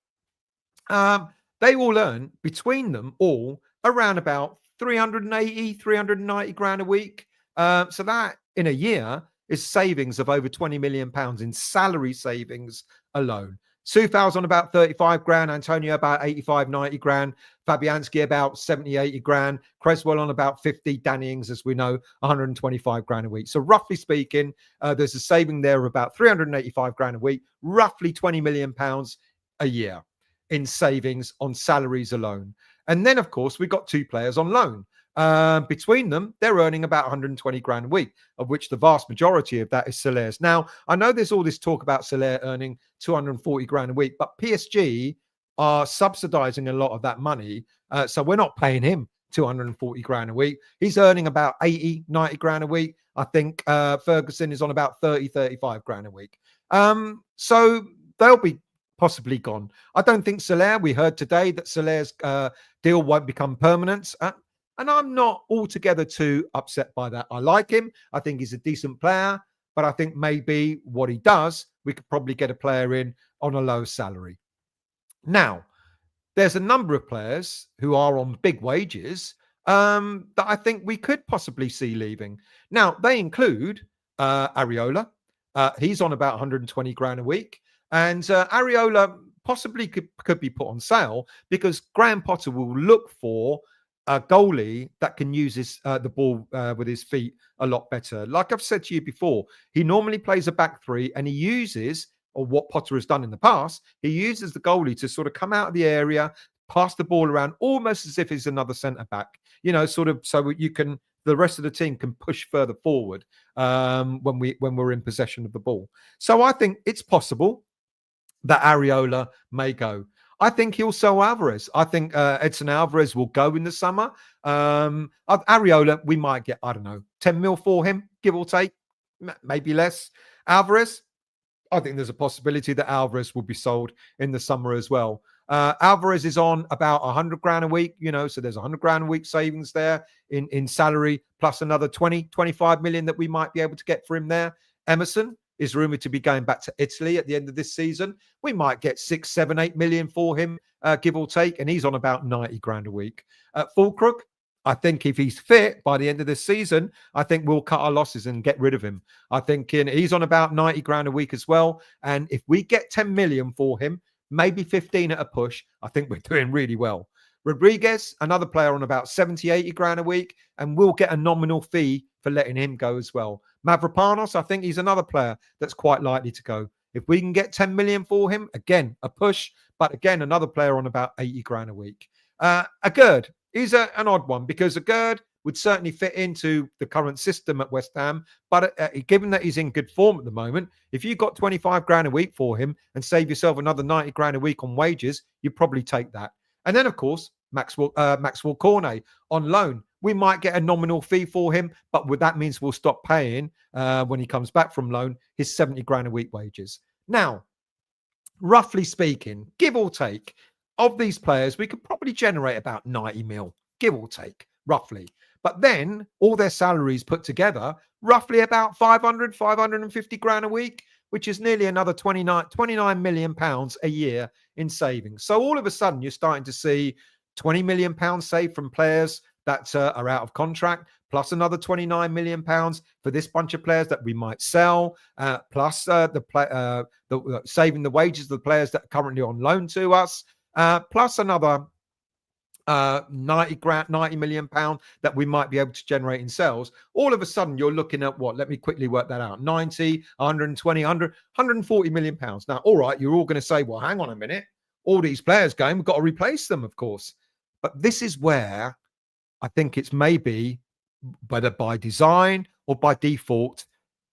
they will earn between them all around about 380, 390 grand a week. So that in a year is savings of over 20 million pounds in salary savings alone. Soufal's on about 35 grand, Antonio about 85, 90 grand, Fabianski about 70, 80 grand, Creswell on about 50, Danny Ings, as we know, 125 grand a week. So roughly speaking, there's a saving there of about 385 grand a week, roughly 20 million pounds a year in savings on salaries alone. And then, of course, we've got 2 players on loan. Between them, they're earning about 120 grand a week, of which the vast majority of that is Solaire's. Now, I know there's all this talk about Solaire earning 240 grand a week, but PSG are subsidizing a lot of that money. So we're not paying him 240 grand a week. He's earning about 80, 90 grand a week. I think Ferguson is on about 30, 35 grand a week. So they'll be possibly gone. I don't think Solaire, we heard today that Solaire's deal won't become permanent. And I'm not altogether too upset by that. I like him. I think he's a decent player. But I think maybe what he does, we could probably get a player in on a low salary. Now, there's a number of players who are on big wages that I think we could possibly see leaving. Now, they include Areola. He's on about 120 grand a week. And Areola possibly could be put on sale because Graham Potter will look for a goalie that can use the ball with his feet a lot better. Like I've said to you before, he normally plays a back three and he uses, or what Potter has done in the past, he uses the goalie to sort of come out of the area, pass the ball around almost as if he's another centre back, sort of so the rest of the team can push further forward when we're in possession of the ball. So I think it's possible that Areola may go. I think he'll sell Alvarez. I think Edson Alvarez will go in the summer. Areola, we might get, 10 mil for him, give or take, maybe less. Alvarez, I think there's a possibility that Alvarez will be sold in the summer as well. Alvarez is on about 100 grand a week, so there's 100 grand a week savings there in salary, plus another 25 million that we might be able to get for him there. Emerson is rumored to be going back to Italy at the end of this season. We might get 6, 7, 8 million for him, give or take, and he's on about 90 grand a week. Fulkrug, I think if he's fit by the end of this season, I think we'll cut our losses and get rid of him. I think he's on about 90 grand a week as well. And if we get 10 million for him, maybe 15 at a push, I think we're doing really well. Rodriguez, another player on about 70, 80 grand a week, and we'll get a nominal fee for letting him go as well. Mavropanos, I think he's another player that's quite likely to go. If we can get 10 million for him, again, a push, but again, another player on about 80 grand a week. Agurd, he's an odd one because Agurd would certainly fit into the current system at West Ham, but given that he's in good form at the moment, if you got 25 grand a week for him and save yourself another 90 grand a week on wages, you'd probably take that. And then, of course, Maxwell Cornet on loan. We might get a nominal fee for him, but that means we'll stop paying when he comes back from loan his 70 grand a week wages. Now, roughly speaking, give or take, of these players, we could probably generate about 90 mil, give or take, roughly. But then all their salaries put together, roughly about 500, 550 grand a week, which is nearly another 29 million pounds a year in savings. So all of a sudden, you're starting to see 20 million pounds saved from players that are out of contract, plus another 29 million pounds for this bunch of players that we might sell, plus saving the wages of the players that are currently on loan to us, plus another 90 million pound that we might be able to generate in sales. All of a sudden, you're looking at what? Let me quickly work that out. 90, 120, 100, 140 million pounds. Now, all right, you're all going to say, well, hang on a minute. All these players going, we've got to replace them, of course. But this is where I think it's maybe, whether by design or by default,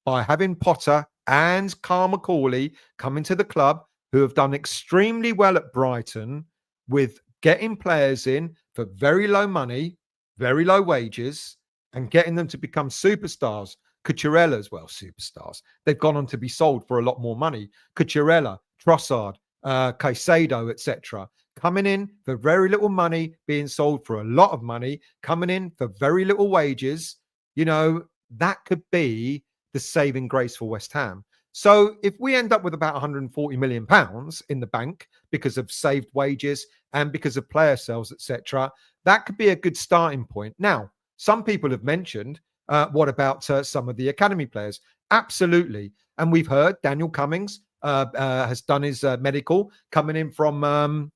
by having Potter and Carl Macauley come into the club who have done extremely well at Brighton with getting players in for very low money, very low wages, and getting them to become superstars. Cucurella as well, superstars. They've gone on to be sold for a lot more money. Cucurella, Trossard, Caicedo, etc. Coming in for very little money, being sold for a lot of money, coming in for very little wages. That could be the saving grace for West Ham. So if we end up with about 140 million pounds in the bank because of saved wages and because of player sales, etc., that could be a good starting point. Now, some people have mentioned, what about some of the academy players? Absolutely. And we've heard Daniel Cummings has done his medical coming in from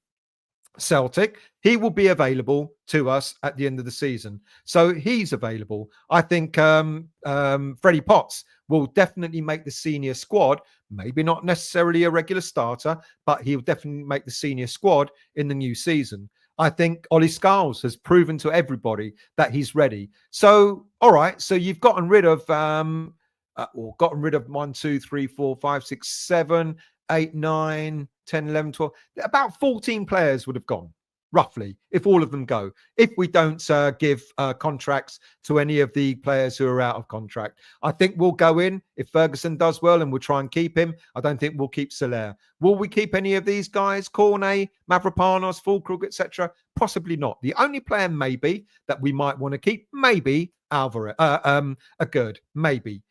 Celtic. He will be available to us at the end of the season. So he's available. I think Freddie Potts will definitely make the senior squad, maybe not necessarily a regular starter, but he'll definitely make the senior squad in the new season. I think Ollie Scholes has proven to everybody that he's ready. So, all right. So you've gotten rid of, or gotten rid of 1, 2, 3, 4, 5, 6, 7, 8, 9, 10, 11, 12. About 14 players would have gone, roughly, if all of them go. If we don't give contracts to any of the players who are out of contract, I think we'll go in if Ferguson does well and we'll try and keep him. I don't think we'll keep Soler. Will we keep any of these guys? Cornet, Mavropanos, Fulkrug, etc.? Possibly not. The only player maybe that we might want to keep, maybe Alvarez, a good, maybe.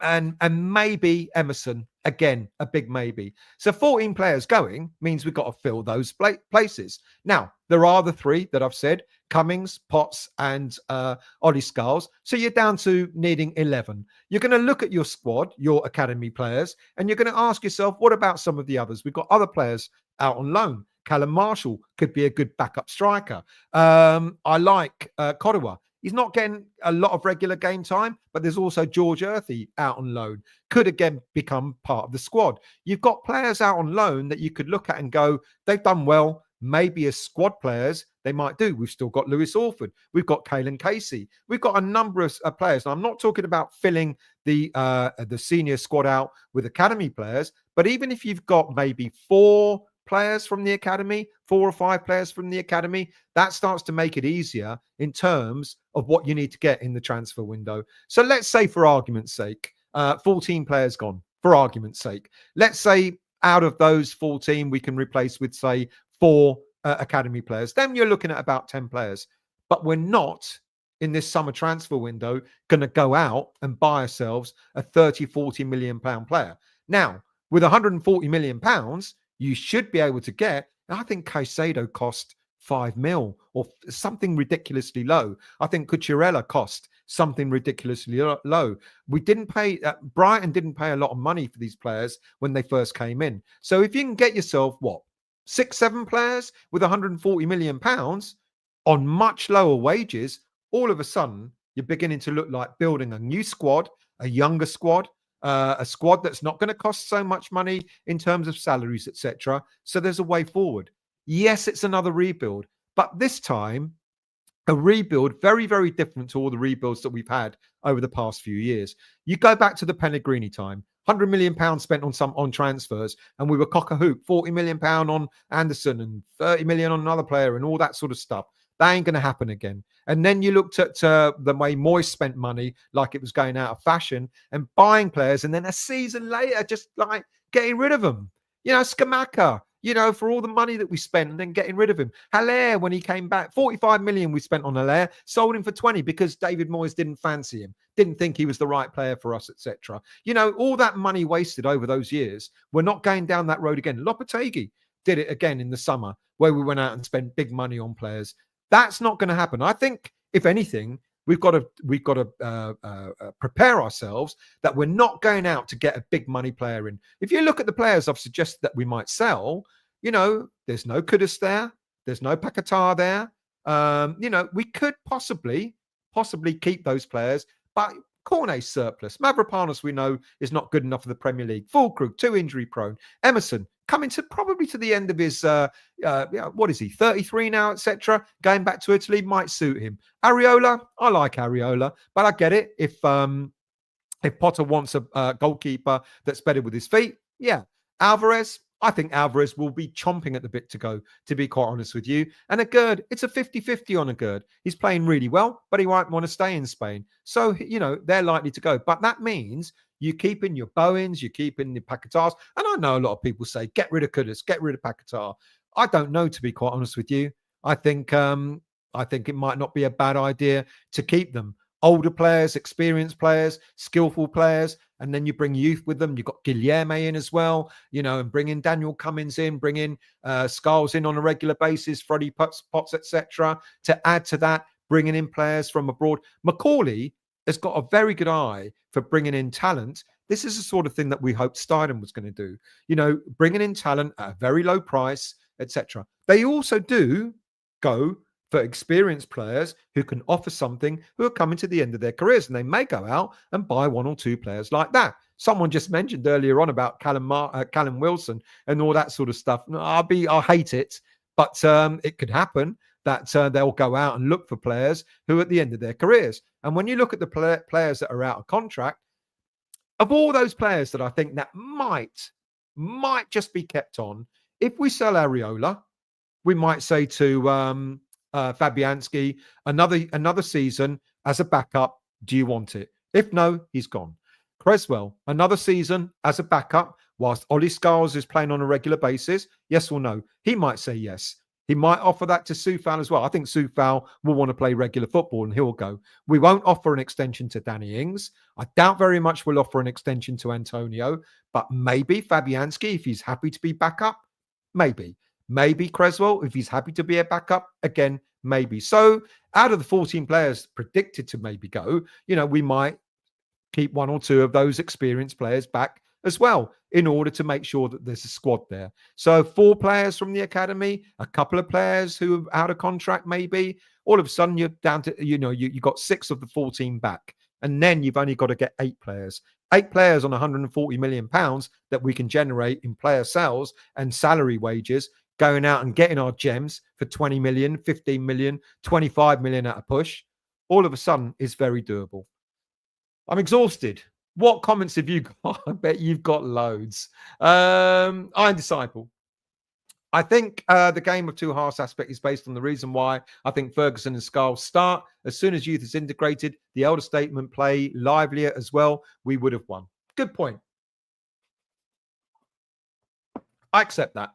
And maybe Emerson, again, a big maybe. So 14 players going means we've got to fill those places. Now, there are the three that I've said, Cummings, Potts, and Ollie Scholes. So you're down to needing 11. You're going to look at your squad, your academy players, and you're going to ask yourself, what about some of the others? We've got other players out on loan. Callum Marshall could be a good backup striker. I like Kodawa. He's not getting a lot of regular game time, but there's also George Earthy out on loan. Could again become part of the squad. You've got players out on loan that you could look at and go, they've done well. Maybe as squad players, they might do. We've still got Lewis Orford. We've got Caelan Casey. We've got a number of players. And I'm not talking about filling the senior squad out with academy players, but even if you've got maybe 4 players from the academy, 4 or 5 players from the academy, that starts to make it easier in terms of what you need to get in the transfer window. So let's say, for argument's sake, 14 players gone, for argument's sake. Let's say out of those 14, we can replace with, say, 4 academy players. Then you're looking at about 10 players. But we're not, in this summer transfer window, going to go out and buy ourselves a 30, 40 million pound player. Now, with 140 million pounds, you should be able to get, I think Caicedo cost 5 mil or something ridiculously low. I think Cucurella cost something ridiculously low. We didn't pay, Brighton didn't pay a lot of money for these players when they first came in. So if you can get yourself, 6, 7 players with 140 million pounds on much lower wages, all of a sudden you're beginning to look like building a new squad, a younger squad, a squad that's not going to cost so much money in terms of salaries, etc. So there's a way forward. Yes, it's another rebuild, but this time a rebuild very, very different to all the rebuilds that we've had over the past few years. You go back to the Pellegrini time, 100 million pounds spent on transfers, and we were cock a hoop, 40 million pound on Anderson and 30 million on another player and all that sort of stuff. That ain't going to happen again. And then you looked at the way Moyes spent money like it was going out of fashion and buying players, and then a season later just like getting rid of them. Scamacca, for all the money that we spent and then getting rid of him. Haller, when he came back, 45 million we spent on Haller, sold him for 20 because David Moyes didn't fancy him, didn't think he was the right player for us, etc. All that money wasted over those years. We're not going down that road again. Lopetegui did it again in the summer where we went out and spent big money on players. That's not going to happen. I think, if anything, we've got to prepare ourselves that we're not going out to get a big money player in. If you look at the players I've suggested that we might sell, there's no Kudus there, there's no Paquetá there. We could possibly keep those players, but Cornet's surplus. Mavropanos, we know, is not good enough for the Premier League. Fulkrug, too injury prone. Emerson, coming probably to the end of his, what is he, 33 now, etc. Going back to Italy might suit him. Areola, I like Areola, but I get it. If Potter wants a goalkeeper that's better with his feet, yeah. Alvarez, I think Alvarez will be chomping at the bit to go, to be quite honest with you. And Agurd, it's a 50-50 on Agurd. He's playing really well, but he might want to stay in Spain. So, they're likely to go. But that means you keep in your Bowens, you keep in the Paquetás. And I know a lot of people say, get rid of Kudus, get rid of Paquetá. I don't know, to be quite honest with you. I think it might not be a bad idea to keep them. Older players, experienced players, skillful players, and then you bring youth with them. You've got Guilherme in as well, and bring in Daniel Cummings in, bring in Scholes in on a regular basis, Freddie Potts, etc. To add to that, bringing in players from abroad. Macauley has got a very good eye for bringing in talent. This is the sort of thing that we hoped Steidem was going to do, bringing in talent at a very low price, etc. They also do go for experienced players who can offer something, who are coming to the end of their careers, and they may go out and buy 1 or 2 players like that. Someone just mentioned earlier on about Callum Wilson and all that sort of stuff. I hate it, But it could happen that they'll go out and look for players who are at the end of their careers. And when you look at the players that are out of contract, of all those players that I think that might just be kept on, if we sell Areola, we might say to Fabianski, another season as a backup. Do you want it? If no, he's gone. Creswell, another season as a backup, whilst Ollie Scarles is playing on a regular basis. Yes or no? He might say yes. He might offer that to Soufal as well. I think Soufal will want to play regular football and he'll go. We won't offer an extension to Danny Ings. I doubt very much we'll offer an extension to Antonio, but maybe Fabianski, if he's happy to be backup, maybe. Maybe Creswell, if he's happy to be a backup, again, maybe. So out of the 14 players predicted to maybe go, we might keep one or two of those experienced players back as well in order to make sure that there's a squad there. So 4 players from the academy, a couple of players who are out of contract maybe. All of a sudden you're down to, you got 6 of the 14 back. And then you've only got to get 8 players. 8 players on 140 million pounds that we can generate in player sales and salary wages, going out and getting our gems for 20 million, 15 million, 25 million at a push, all of a sudden is very doable. I'm exhausted. What comments have you got? I bet you've got loads. Iron Disciple. I think the game of two halves aspect is based on the reason why I think Ferguson and Scarles start. As soon as youth is integrated, the elder statement play livelier as well. We would have won. Good point. I accept that.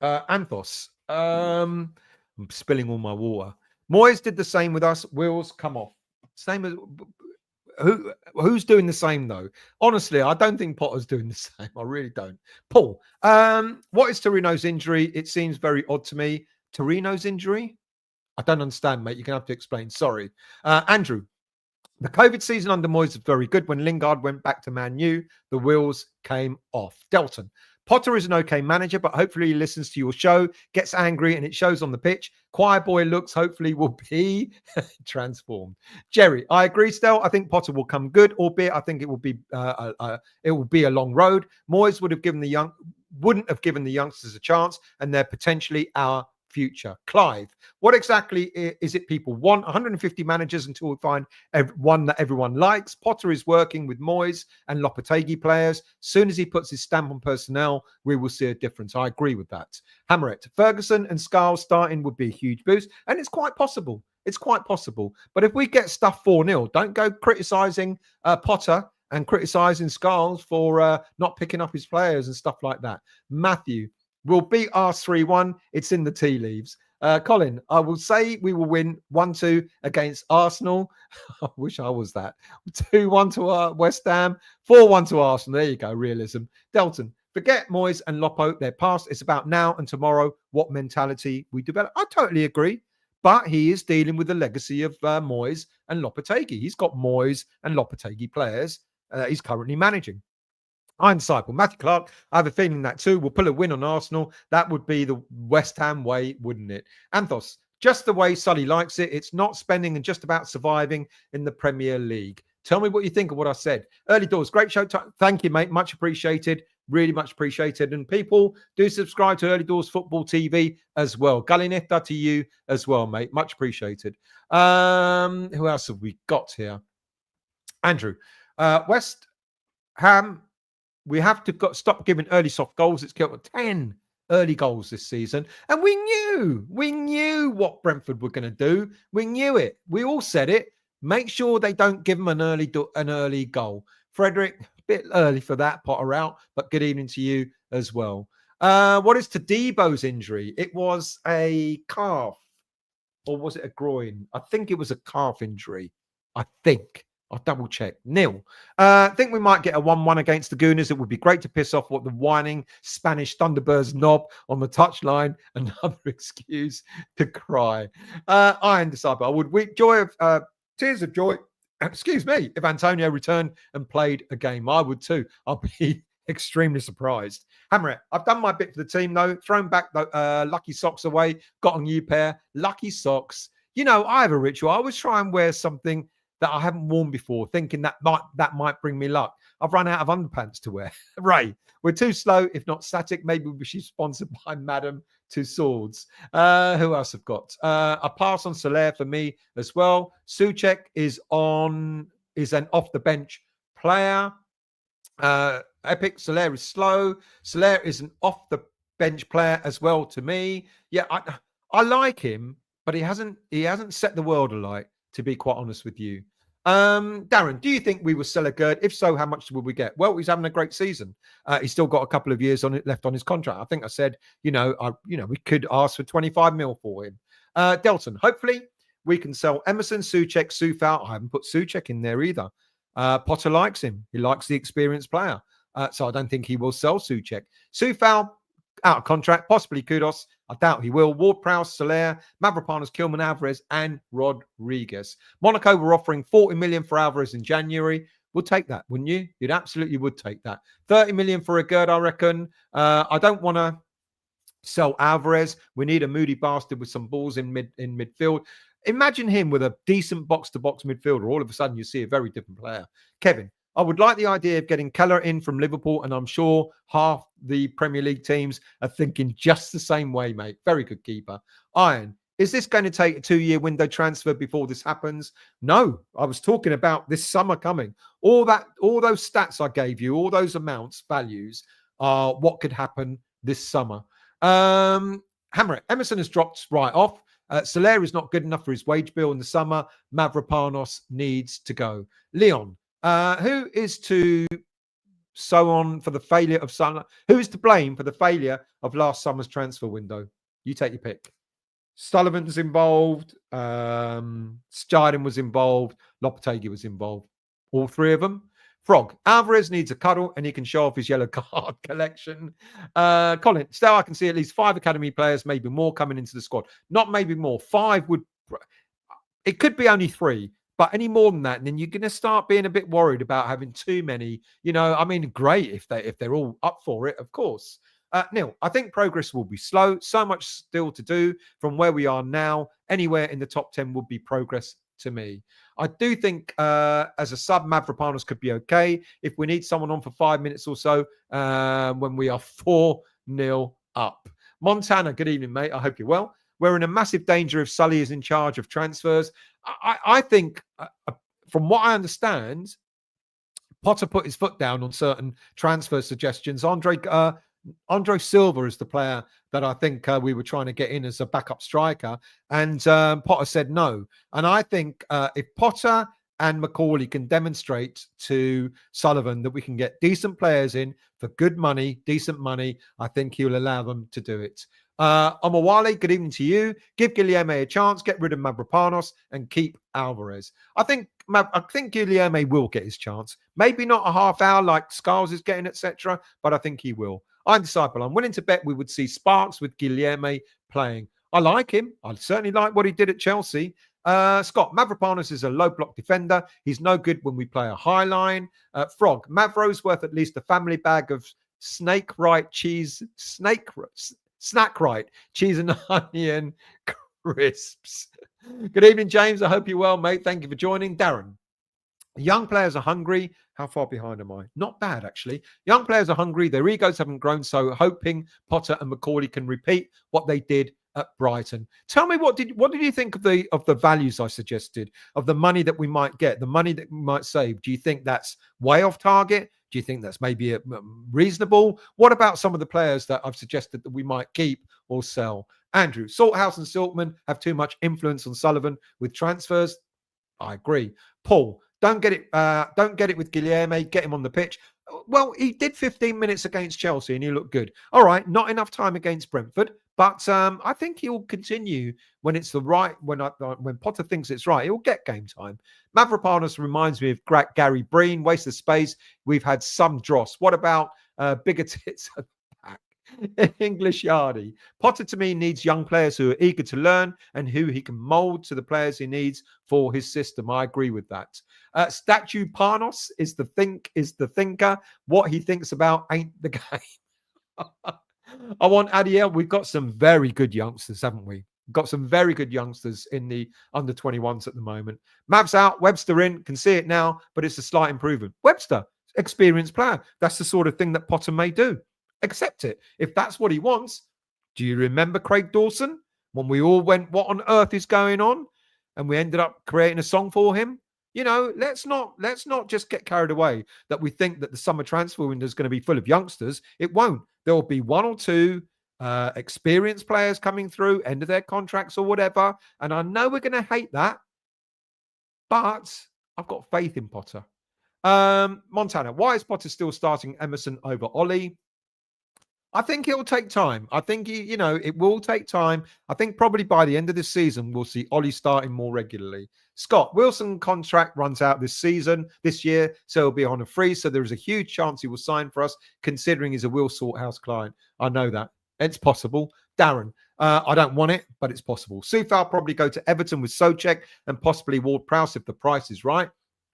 Anthos. I'm spilling all my water. Moyes did the same with us. Wheels come off. Same as who's doing the same though? Honestly, I don't think Potter's doing the same. I really don't. Paul, what is Torino's injury? It seems very odd to me. Torino's injury? I don't understand, mate. You're gonna have to explain. Sorry. Andrew, the COVID season under Moyes was very good. When Lingard went back to Man U, the wheels came off. Delton. Potter is an okay manager, but hopefully he listens to your show, gets angry, and it shows on the pitch. Choir boy looks hopefully will be transformed. Jerry, I agree, Stel. I think Potter will come good, albeit I think it will be a long road. Moyes wouldn't have given the youngsters a chance, and they're potentially our future. Clive, what exactly is it people want? 150 managers until we find one that everyone likes. Potter is working with Moyes and Lopetegui players. Soon as he puts his stamp on personnel, we will see a difference. I agree with that. Hammerett, Ferguson and Scarles starting would be a huge boost, and it's quite possible. It's quite possible. But if we get stuff 4-0, don't go criticising Potter and criticising Scarles for not picking up his players and stuff like that. Matthew, we'll beat us 3-1. It's in the tea leaves. Colin, I will say we will win 1-2 against Arsenal. I wish I was that. 2-1 to West Ham, 4-1 to Arsenal. There you go, realism. Delton, forget Moyes and Lopo. They're past. It's about now and tomorrow, what mentality we develop. I totally agree. But he is dealing with the legacy of Moyes and Lopetegui. He's got Moyes and Lopetegui players he's currently managing. Iron Disciple, Matthew Clark, I have a feeling that too. We'll pull a win on Arsenal. That would be the West Ham way, wouldn't it? Anthos, just the way Sully likes it. It's not spending and just about surviving in the Premier League. Tell me what you think of what I said. Early doors, great show. Thank you, mate. Much appreciated. Really much appreciated. And people, do subscribe to Early Doors Football TV as well. Galinetta to you as well, mate. Much appreciated. Who else have we got here? Andrew, West Ham. We have to stop giving early soft goals. It's killed 10 early goals this season. And we knew what Brentford were going to do. We knew it. We all said it. Make sure they don't give them an early goal. Frederick, a bit early for that, Potter out, but good evening to you as well. What is Tadebo's injury? It was a calf, or was it a groin? I think it was a calf injury. I think. I'll double check. Nil. I think we might get a 1-1 against the Gooners. It would be great to piss off what the whining Spanish Thunderbirds knob on the touchline. Another excuse to cry. Iron Disciple. I would weep tears of joy. Excuse me. If Antonio returned and played a game, I would too. I'll be extremely surprised. Hammerett, I've done my bit for the team though. Thrown back the lucky socks away. Got a new pair. Lucky socks. I have a ritual. I always try and wear something that I haven't worn before, thinking that might bring me luck. I've run out of underpants to wear. Ray, we're too slow, if not static. Maybe we should be sponsored by Madam Two Swords. Who else have got? A pass on Soler for me as well. Souček is an off the bench player. Epic Soler is slow. Soler is an off the bench player as well to me. Yeah, I like him, but he hasn't set the world alight, to be quite honest with you. Darren, do you think we will sell a Gerd? If so, how much will we get? Well, he's having a great season. He's still got a couple of years left on his contract. I think I said, we could ask for 25 mil for him. Delton, hopefully we can sell Emerson, Souček, Soufal. I haven't put Souček in there either. Potter likes him. He likes the experienced player. So I don't think he will sell Souček. Soufal, out of contract, possibly Kudos. I doubt he will. Ward-Prowse, Soler, Mavropanos, Kilman, Alvarez, and Rodriguez. Monaco were offering 40 million for Alvarez in January. We'll take that, wouldn't you? You'd absolutely would take that. 30 million for a Gerd, I reckon. I don't want to sell Alvarez. We need a moody bastard with some balls in midfield. Imagine him with a decent box-to-box midfielder. All of a sudden, you see a very different player. Kevin, I would like the idea of getting Keller in from Liverpool, and I'm sure half the Premier League teams are thinking just the same way, mate. Very good keeper. Iron, is this going to take a 2-year window transfer before this happens? No, I was talking about this summer coming. All those stats I gave you, all those amounts, values, are what could happen this summer. Hammer it. Emerson has dropped right off. Soler is not good enough for his wage bill in the summer. Mavropanos needs to go. Leon, who is to for the failure of summer? Who is to blame for the failure of last summer's transfer window? You take your pick. Sullivan's involved. Stjarden was involved. Lopetegui was involved. All three of them. Frog, Alvarez needs a cuddle and he can show off his yellow card collection. Colin, still I can see at least 5 academy players, maybe more coming into the squad. Not maybe more. 5 would. It could be only 3, but any more than that, and then you're going to start being a bit worried about having too many. Great if they're all up for it, of course. Neil, I think progress will be slow. So much still to do from where we are now. Anywhere in the top 10 would be progress to me. I do think as a sub, Mavropanos could be okay. If we need someone on for 5 minutes or so when we are 4-0 up. Montana, good evening, mate. I hope you're well. We're in a massive danger if Sully is in charge of transfers. I think, from what I understand, Potter put his foot down on certain transfer suggestions. Andre Silva is the player that I think we were trying to get in as a backup striker, and Potter said no. And I think if Potter and Macauley can demonstrate to Sullivan that we can get decent players in for good money, decent money, I think he'll allow them to do it. Omawale, good evening to you. Give Guilherme a chance, get rid of Mavropanos and keep Alvarez. I think Guilherme will get his chance. Maybe not a half hour like Scarles is getting, etc., but I think he will. I'm Disciple. I'm willing to bet we would see sparks with Guilherme playing. I like him. I certainly like what he did at Chelsea. Scott, Mavropanos is a low block defender. He's no good when we play a high line. Frog, Mavro's worth at least a family bag of snack right cheese and onion crisps. Good evening, James. I hope you're well, mate. Thank you for joining. Darren, young players are hungry. How far behind am I? Not bad, actually. Young players are hungry. Their egos haven't grown. So hoping Potter and Macauley can repeat what they did at Brighton. Tell me, what did you think of the values I suggested, of the money that we might get, the money that we might save? Do you think that's way off target? Do you think that's maybe reasonable? What about some of the players that I've suggested that we might keep or sell? Andrew, Salthouse and Siltman have too much influence on Sullivan with transfers. I agree. Paul, don't get it with Guilherme. Get him on the pitch. Well, he did 15 minutes against Chelsea and he looked good. All right, not enough time against Brentford, but I think he'll continue when it's the right, when Potter thinks it's right, he'll get game time. Mavropanos reminds me of Gary Breen, waste of space. We've had some dross. What about bigger tits at the back? English Yardy. Potter to me needs young players who are eager to learn and who he can mold to the players he needs for his system. I agree with that. Statue Panos is the thinker. What he thinks about ain't the game. I want Adiel. We've got some very good youngsters, haven't we? Got some very good youngsters in the under 21s at the moment. Mavs out, Webster in, can see it now, but it's a slight improvement. Webster, experienced player. That's the sort of thing that Potter may do. Accept it. If that's what he wants. Do you remember Craig Dawson when we all went, what on earth is going on? And we ended up creating a song for him. Let's not just get carried away that we think that the summer transfer window is going to be full of youngsters. It won't. There will be one or two experienced players coming through, end of their contracts or whatever. And I know we're going to hate that, but I've got faith in Potter. Montana, why is Potter still starting Emerson over Ollie? I think it will take time. I think, it will take time. I think probably by the end of this season, we'll see Ollie starting more regularly. Scott, Wilson contract runs out this year, so he'll be on a free. So there is a huge chance he will sign for us, considering he's a Will Salthouse client. I know that. It's possible. Darren, I don't want it, but it's possible. Soufal probably go to Everton with Souček and possibly Ward-Prowse if the price is right.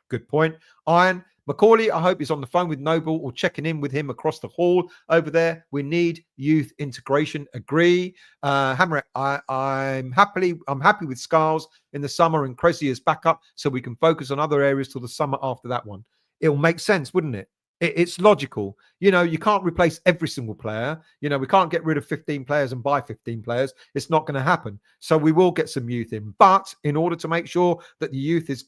Good point. Iron, Macauley, I hope he's on the phone with Noble or checking in with him across the hall over there. We need youth integration. Agree. Hammer, I'm happy with Scarles in the summer and Cressy as backup so we can focus on other areas till the summer after that one. It'll make sense, wouldn't it? It's logical. You can't replace every single player. We can't get rid of 15 players and buy 15 players. It's not going to happen. So we will get some youth in. But in order to make sure that the youth is,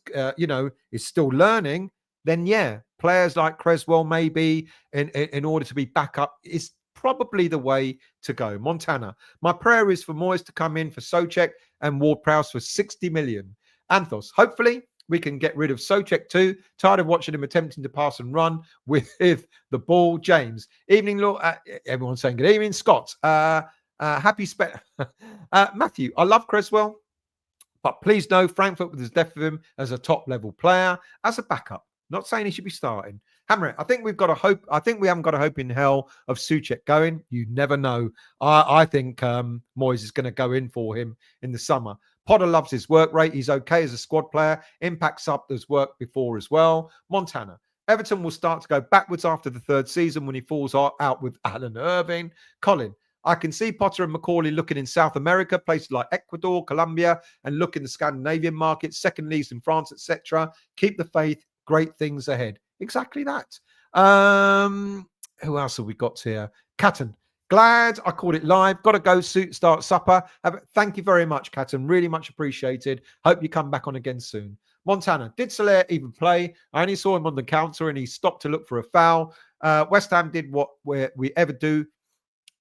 is still learning, then players like Creswell maybe in order to be backup is probably the way to go. Montana, my prayer is for Moyes to come in for Souček and Ward-Prowse for 60 million. Anthos, hopefully we can get rid of Souček too. Tired of watching him attempting to pass and run with the ball. James, evening, Lord. Everyone's saying good evening. Scott, happy Matthew, I love Creswell, but please know Frankfurt was deaf of him as a top level player, as a backup. Not saying he should be starting. Hammer, I think we've got a hope. I think we haven't got a hope in hell of Souček going. You never know. I think Moyes is going to go in for him in the summer. Potter loves his work rate. He's okay as a squad player. Impacts up as worked before as well. Montana. Everton will start to go backwards after the third season when he falls out with Alan Irving. Colin. I can see Potter and Macauley looking in South America, places like Ecuador, Colombia, and look in the Scandinavian market, second leagues in France, etc. Keep the faith. Great things ahead. Exactly that. Who else have we got here? Catton. Glad I called it live. Got to go start supper. Thank you very much, Catton. Really much appreciated. Hope you come back on again soon. Montana. Did Soler even play? I only saw him on the counter and he stopped to look for a foul. West Ham did what we ever do.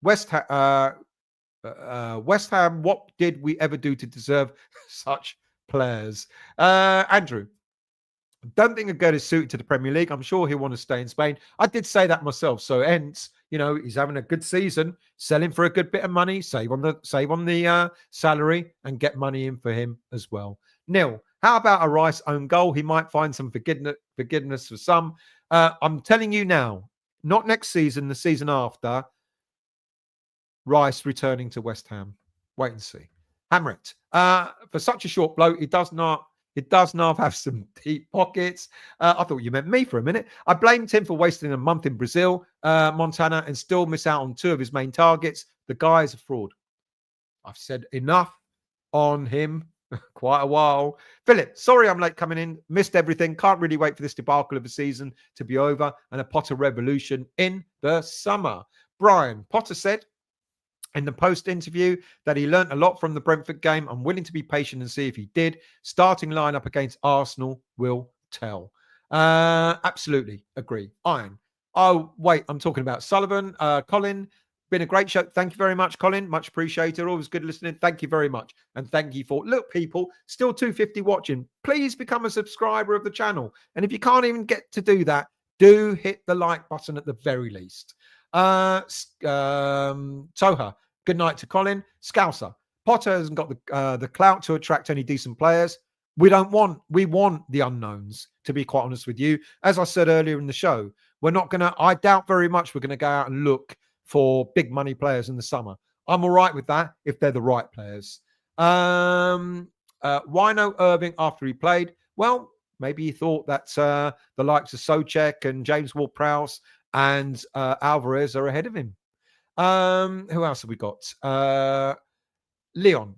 West Ham, what did we ever do to deserve such players? Andrew. Don't think Aguerd is suited to the Premier League. I'm sure he'll want to stay in Spain. I did say that myself. So hence, he's having a good season, selling for a good bit of money, save on the salary, and get money in for him as well. Neil, how about a Rice own goal? He might find some forgiveness for some. I'm telling you now, not next season, the season after. Rice returning to West Ham. Wait and see. Hamrit, for such a short bloke, it does not have some deep pockets. I thought you meant me for a minute. I blamed him for wasting a month in Brazil, Montana, and still miss out on two of his main targets. The guy is a fraud. I've said enough on him quite a while. Philip, sorry I'm late coming in. Missed everything. Can't really wait for this debacle of the season to be over and a Potter revolution in the summer. Brian, Potter said in the post-interview that he learnt a lot from the Brentford game. I'm willing to be patient and see if he did. Starting lineup against Arsenal will tell. Absolutely agree. Iron. Oh, wait, I'm talking about Sullivan. Colin, been a great show. Thank you very much, Colin. Much appreciated. Always good listening. Thank you very much. And thank you for, look, people, still 250 watching. Please become a subscriber of the channel. And if you can't even get to do that, do hit the like button at the very least. Toha, good night to Colin. Scouser, Potter hasn't got the clout to attract any decent players. We want the unknowns, to be quite honest with you. As I said earlier in the show, I doubt very much we're going to go out and look for big money players in the summer. I'm all right with that if they're the right players. Why no Irving after he played? Well, maybe he thought that the likes of Souček and James Ward-Prowse and Alvarez are ahead of him. Who else have we got? Leon.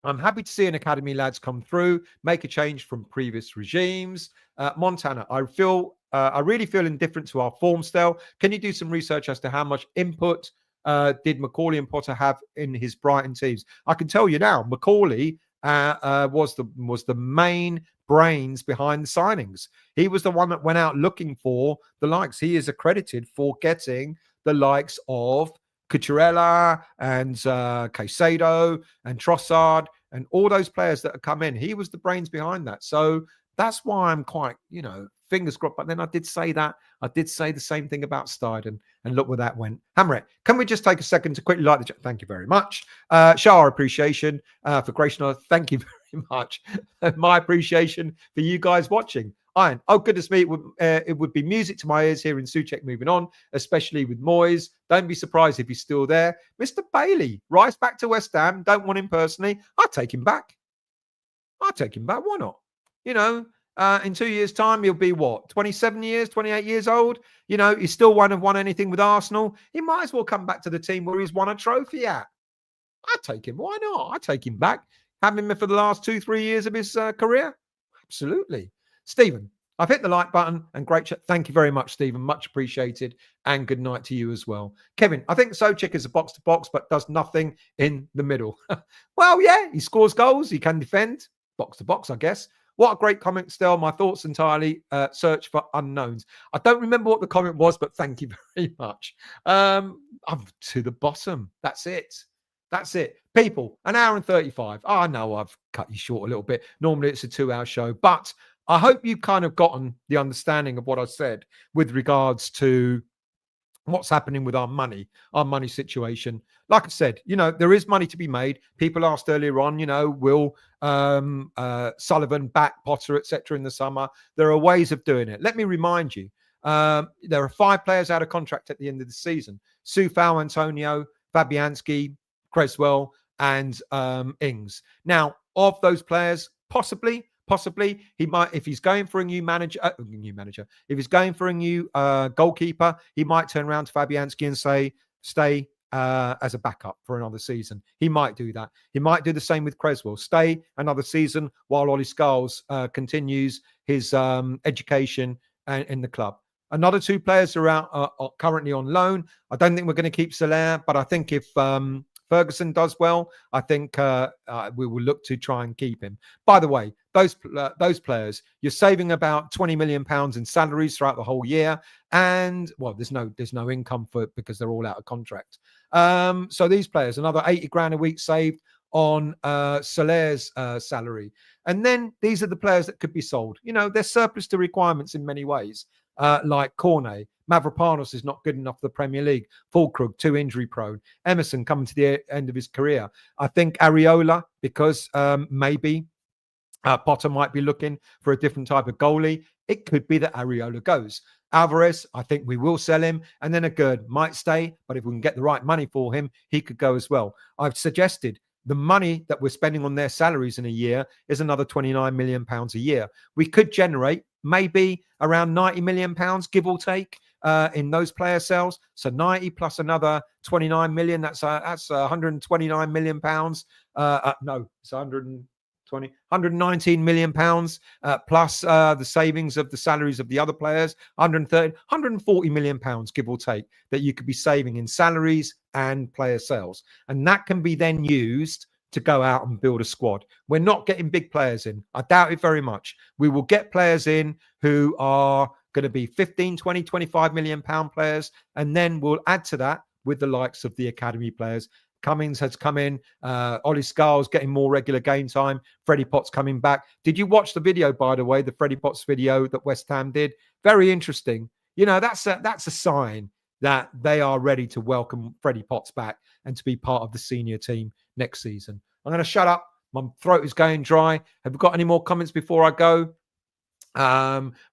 I'm happy to see an academy lads come through, make a change from previous regimes. Montana, I really feel indifferent to our form style. Can you do some research as to how much input did Macauley and Potter have in his Brighton teams? I can tell you now, Macauley was the main brains behind the signings. He was the one that went out looking for the likes. He is accredited for getting the likes of Cucurella and Caicedo and Trossard and all those players that have come in. He was the brains behind that. So that's why I'm quite, fingers crossed. But then I did say the same thing about Steiden, and look where that went. Hamret, can we just take a second to quickly like the chat? Thank you very much. Shah, appreciation for Gracious. Thank you very much. My appreciation for you guys watching. Iron. Oh, goodness me. It would be music to my ears hearing Souček moving on, especially with Moyes. Don't be surprised if he's still there. Mr. Bailey, Rice back to West Ham. Don't want him personally. I'll take him back. Why not? In 2 years' time, he'll be what? 27 years, 28 years old? He still won't have won anything with Arsenal. He might as well come back to the team where he's won a trophy at. I'd take him. Why not? I'd take him back. Have him for the last 2-3 years of his career. Absolutely. Stephen, I've hit the like button and great chat. Thank you very much, Stephen. Much appreciated. And good night to you as well. Kevin, I think Souček is a box to box, but does nothing in the middle. Well, yeah, he scores goals. He can defend. Box to box, I guess. What a great comment, Stel. My thoughts entirely search for unknowns. I don't remember what the comment was, but thank you very much. I'm to the bottom. That's it. People, an hour and 35. I know I've cut you short a little bit. Normally it's a 2-hour show, but I hope you've kind of gotten the understanding of what I said with regards to what's happening with our money situation. Like I said, there is money to be made. People asked earlier on, will Sullivan back Potter, etc. in the summer? There are ways of doing it. Let me remind you, there are 5 players out of contract at the end of the season. Soufal, Antonio, Fabianski, Creswell, and Ings. Now, of those players, possibly he might, if he's going for a new manager, if he's going for a new goalkeeper, he might turn around to Fabianski and say, stay as a backup for another season. He might do that. He might do the same with Creswell. Stay another season while Ollie Scholes continues his education in the club. Another 2 players are out are currently on loan. I don't think we're going to keep Soler, but I think if Ferguson does well, I think we will look to try and keep him. By the way, those players, you're saving about £20 million in salaries throughout the whole year, and there's no income because they're all out of contract. So these players, another 80 grand a week saved on Soler's salary, and then these are the players that could be sold. They're surplus to requirements in many ways, like Cornet. Mavropanos is not good enough for the Premier League. Fulkrug, too injury prone. Emerson coming to the end of his career. I think Areola, because maybe Potter might be looking for a different type of goalie. It could be that Areola goes. Alvarez, I think we will sell him. And then Agurd might stay, but if we can get the right money for him, he could go as well. I've suggested the money that we're spending on their salaries in a year is another £29 million a year. We could generate maybe around £90 million, give or take, in those player sales. So 90 plus another 29 million. That's 129 million pounds. No, it's 119 million pounds plus the savings of the salaries of the other players. 140 million pounds, give or take, that you could be saving in salaries and player sales, and that can be then used to go out and build a squad. We're not getting big players in. I doubt it very much. We will get players in who are going to be 15, 20, 25 million pound players. And then we'll add to that with the likes of the academy players. Cummings has come in. Ollie Scholes getting more regular game time. Freddie Potts coming back. Did you watch the video, by the way, the Freddie Potts video that West Ham did? Very interesting. That's a sign that they are ready to welcome Freddie Potts back and to be part of the senior team next season. I'm going to shut up. My throat is going dry. Have you got any more comments before I go?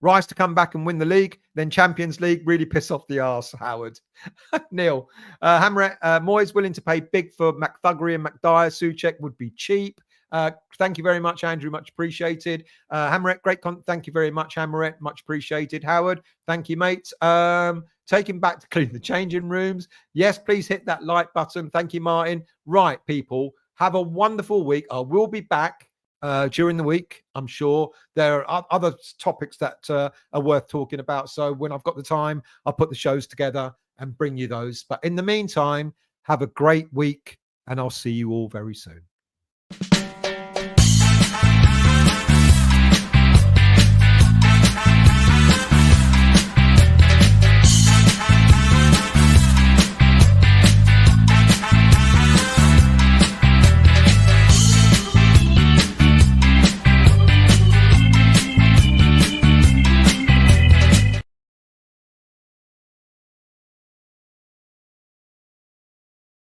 Rice to come back and win the league, then Champions League, really piss off the arse, Howard. Neil, Hamret, Moyes willing to pay big for McThuggery and McDyer. Souček would be cheap. Thank you very much, Andrew. Much appreciated. Hamret, great content. Thank you very much, Hamret. Much appreciated. Howard, thank you, mate. Take him back to clean the changing rooms. Yes, please hit that like button. Thank you, Martin. Right, people. Have a wonderful week. I will be back during the week. I'm sure there are other topics that are worth talking about. So when I've got the time, I'll put the shows together and bring you those. But in the meantime, have a great week, and I'll see you all very soon.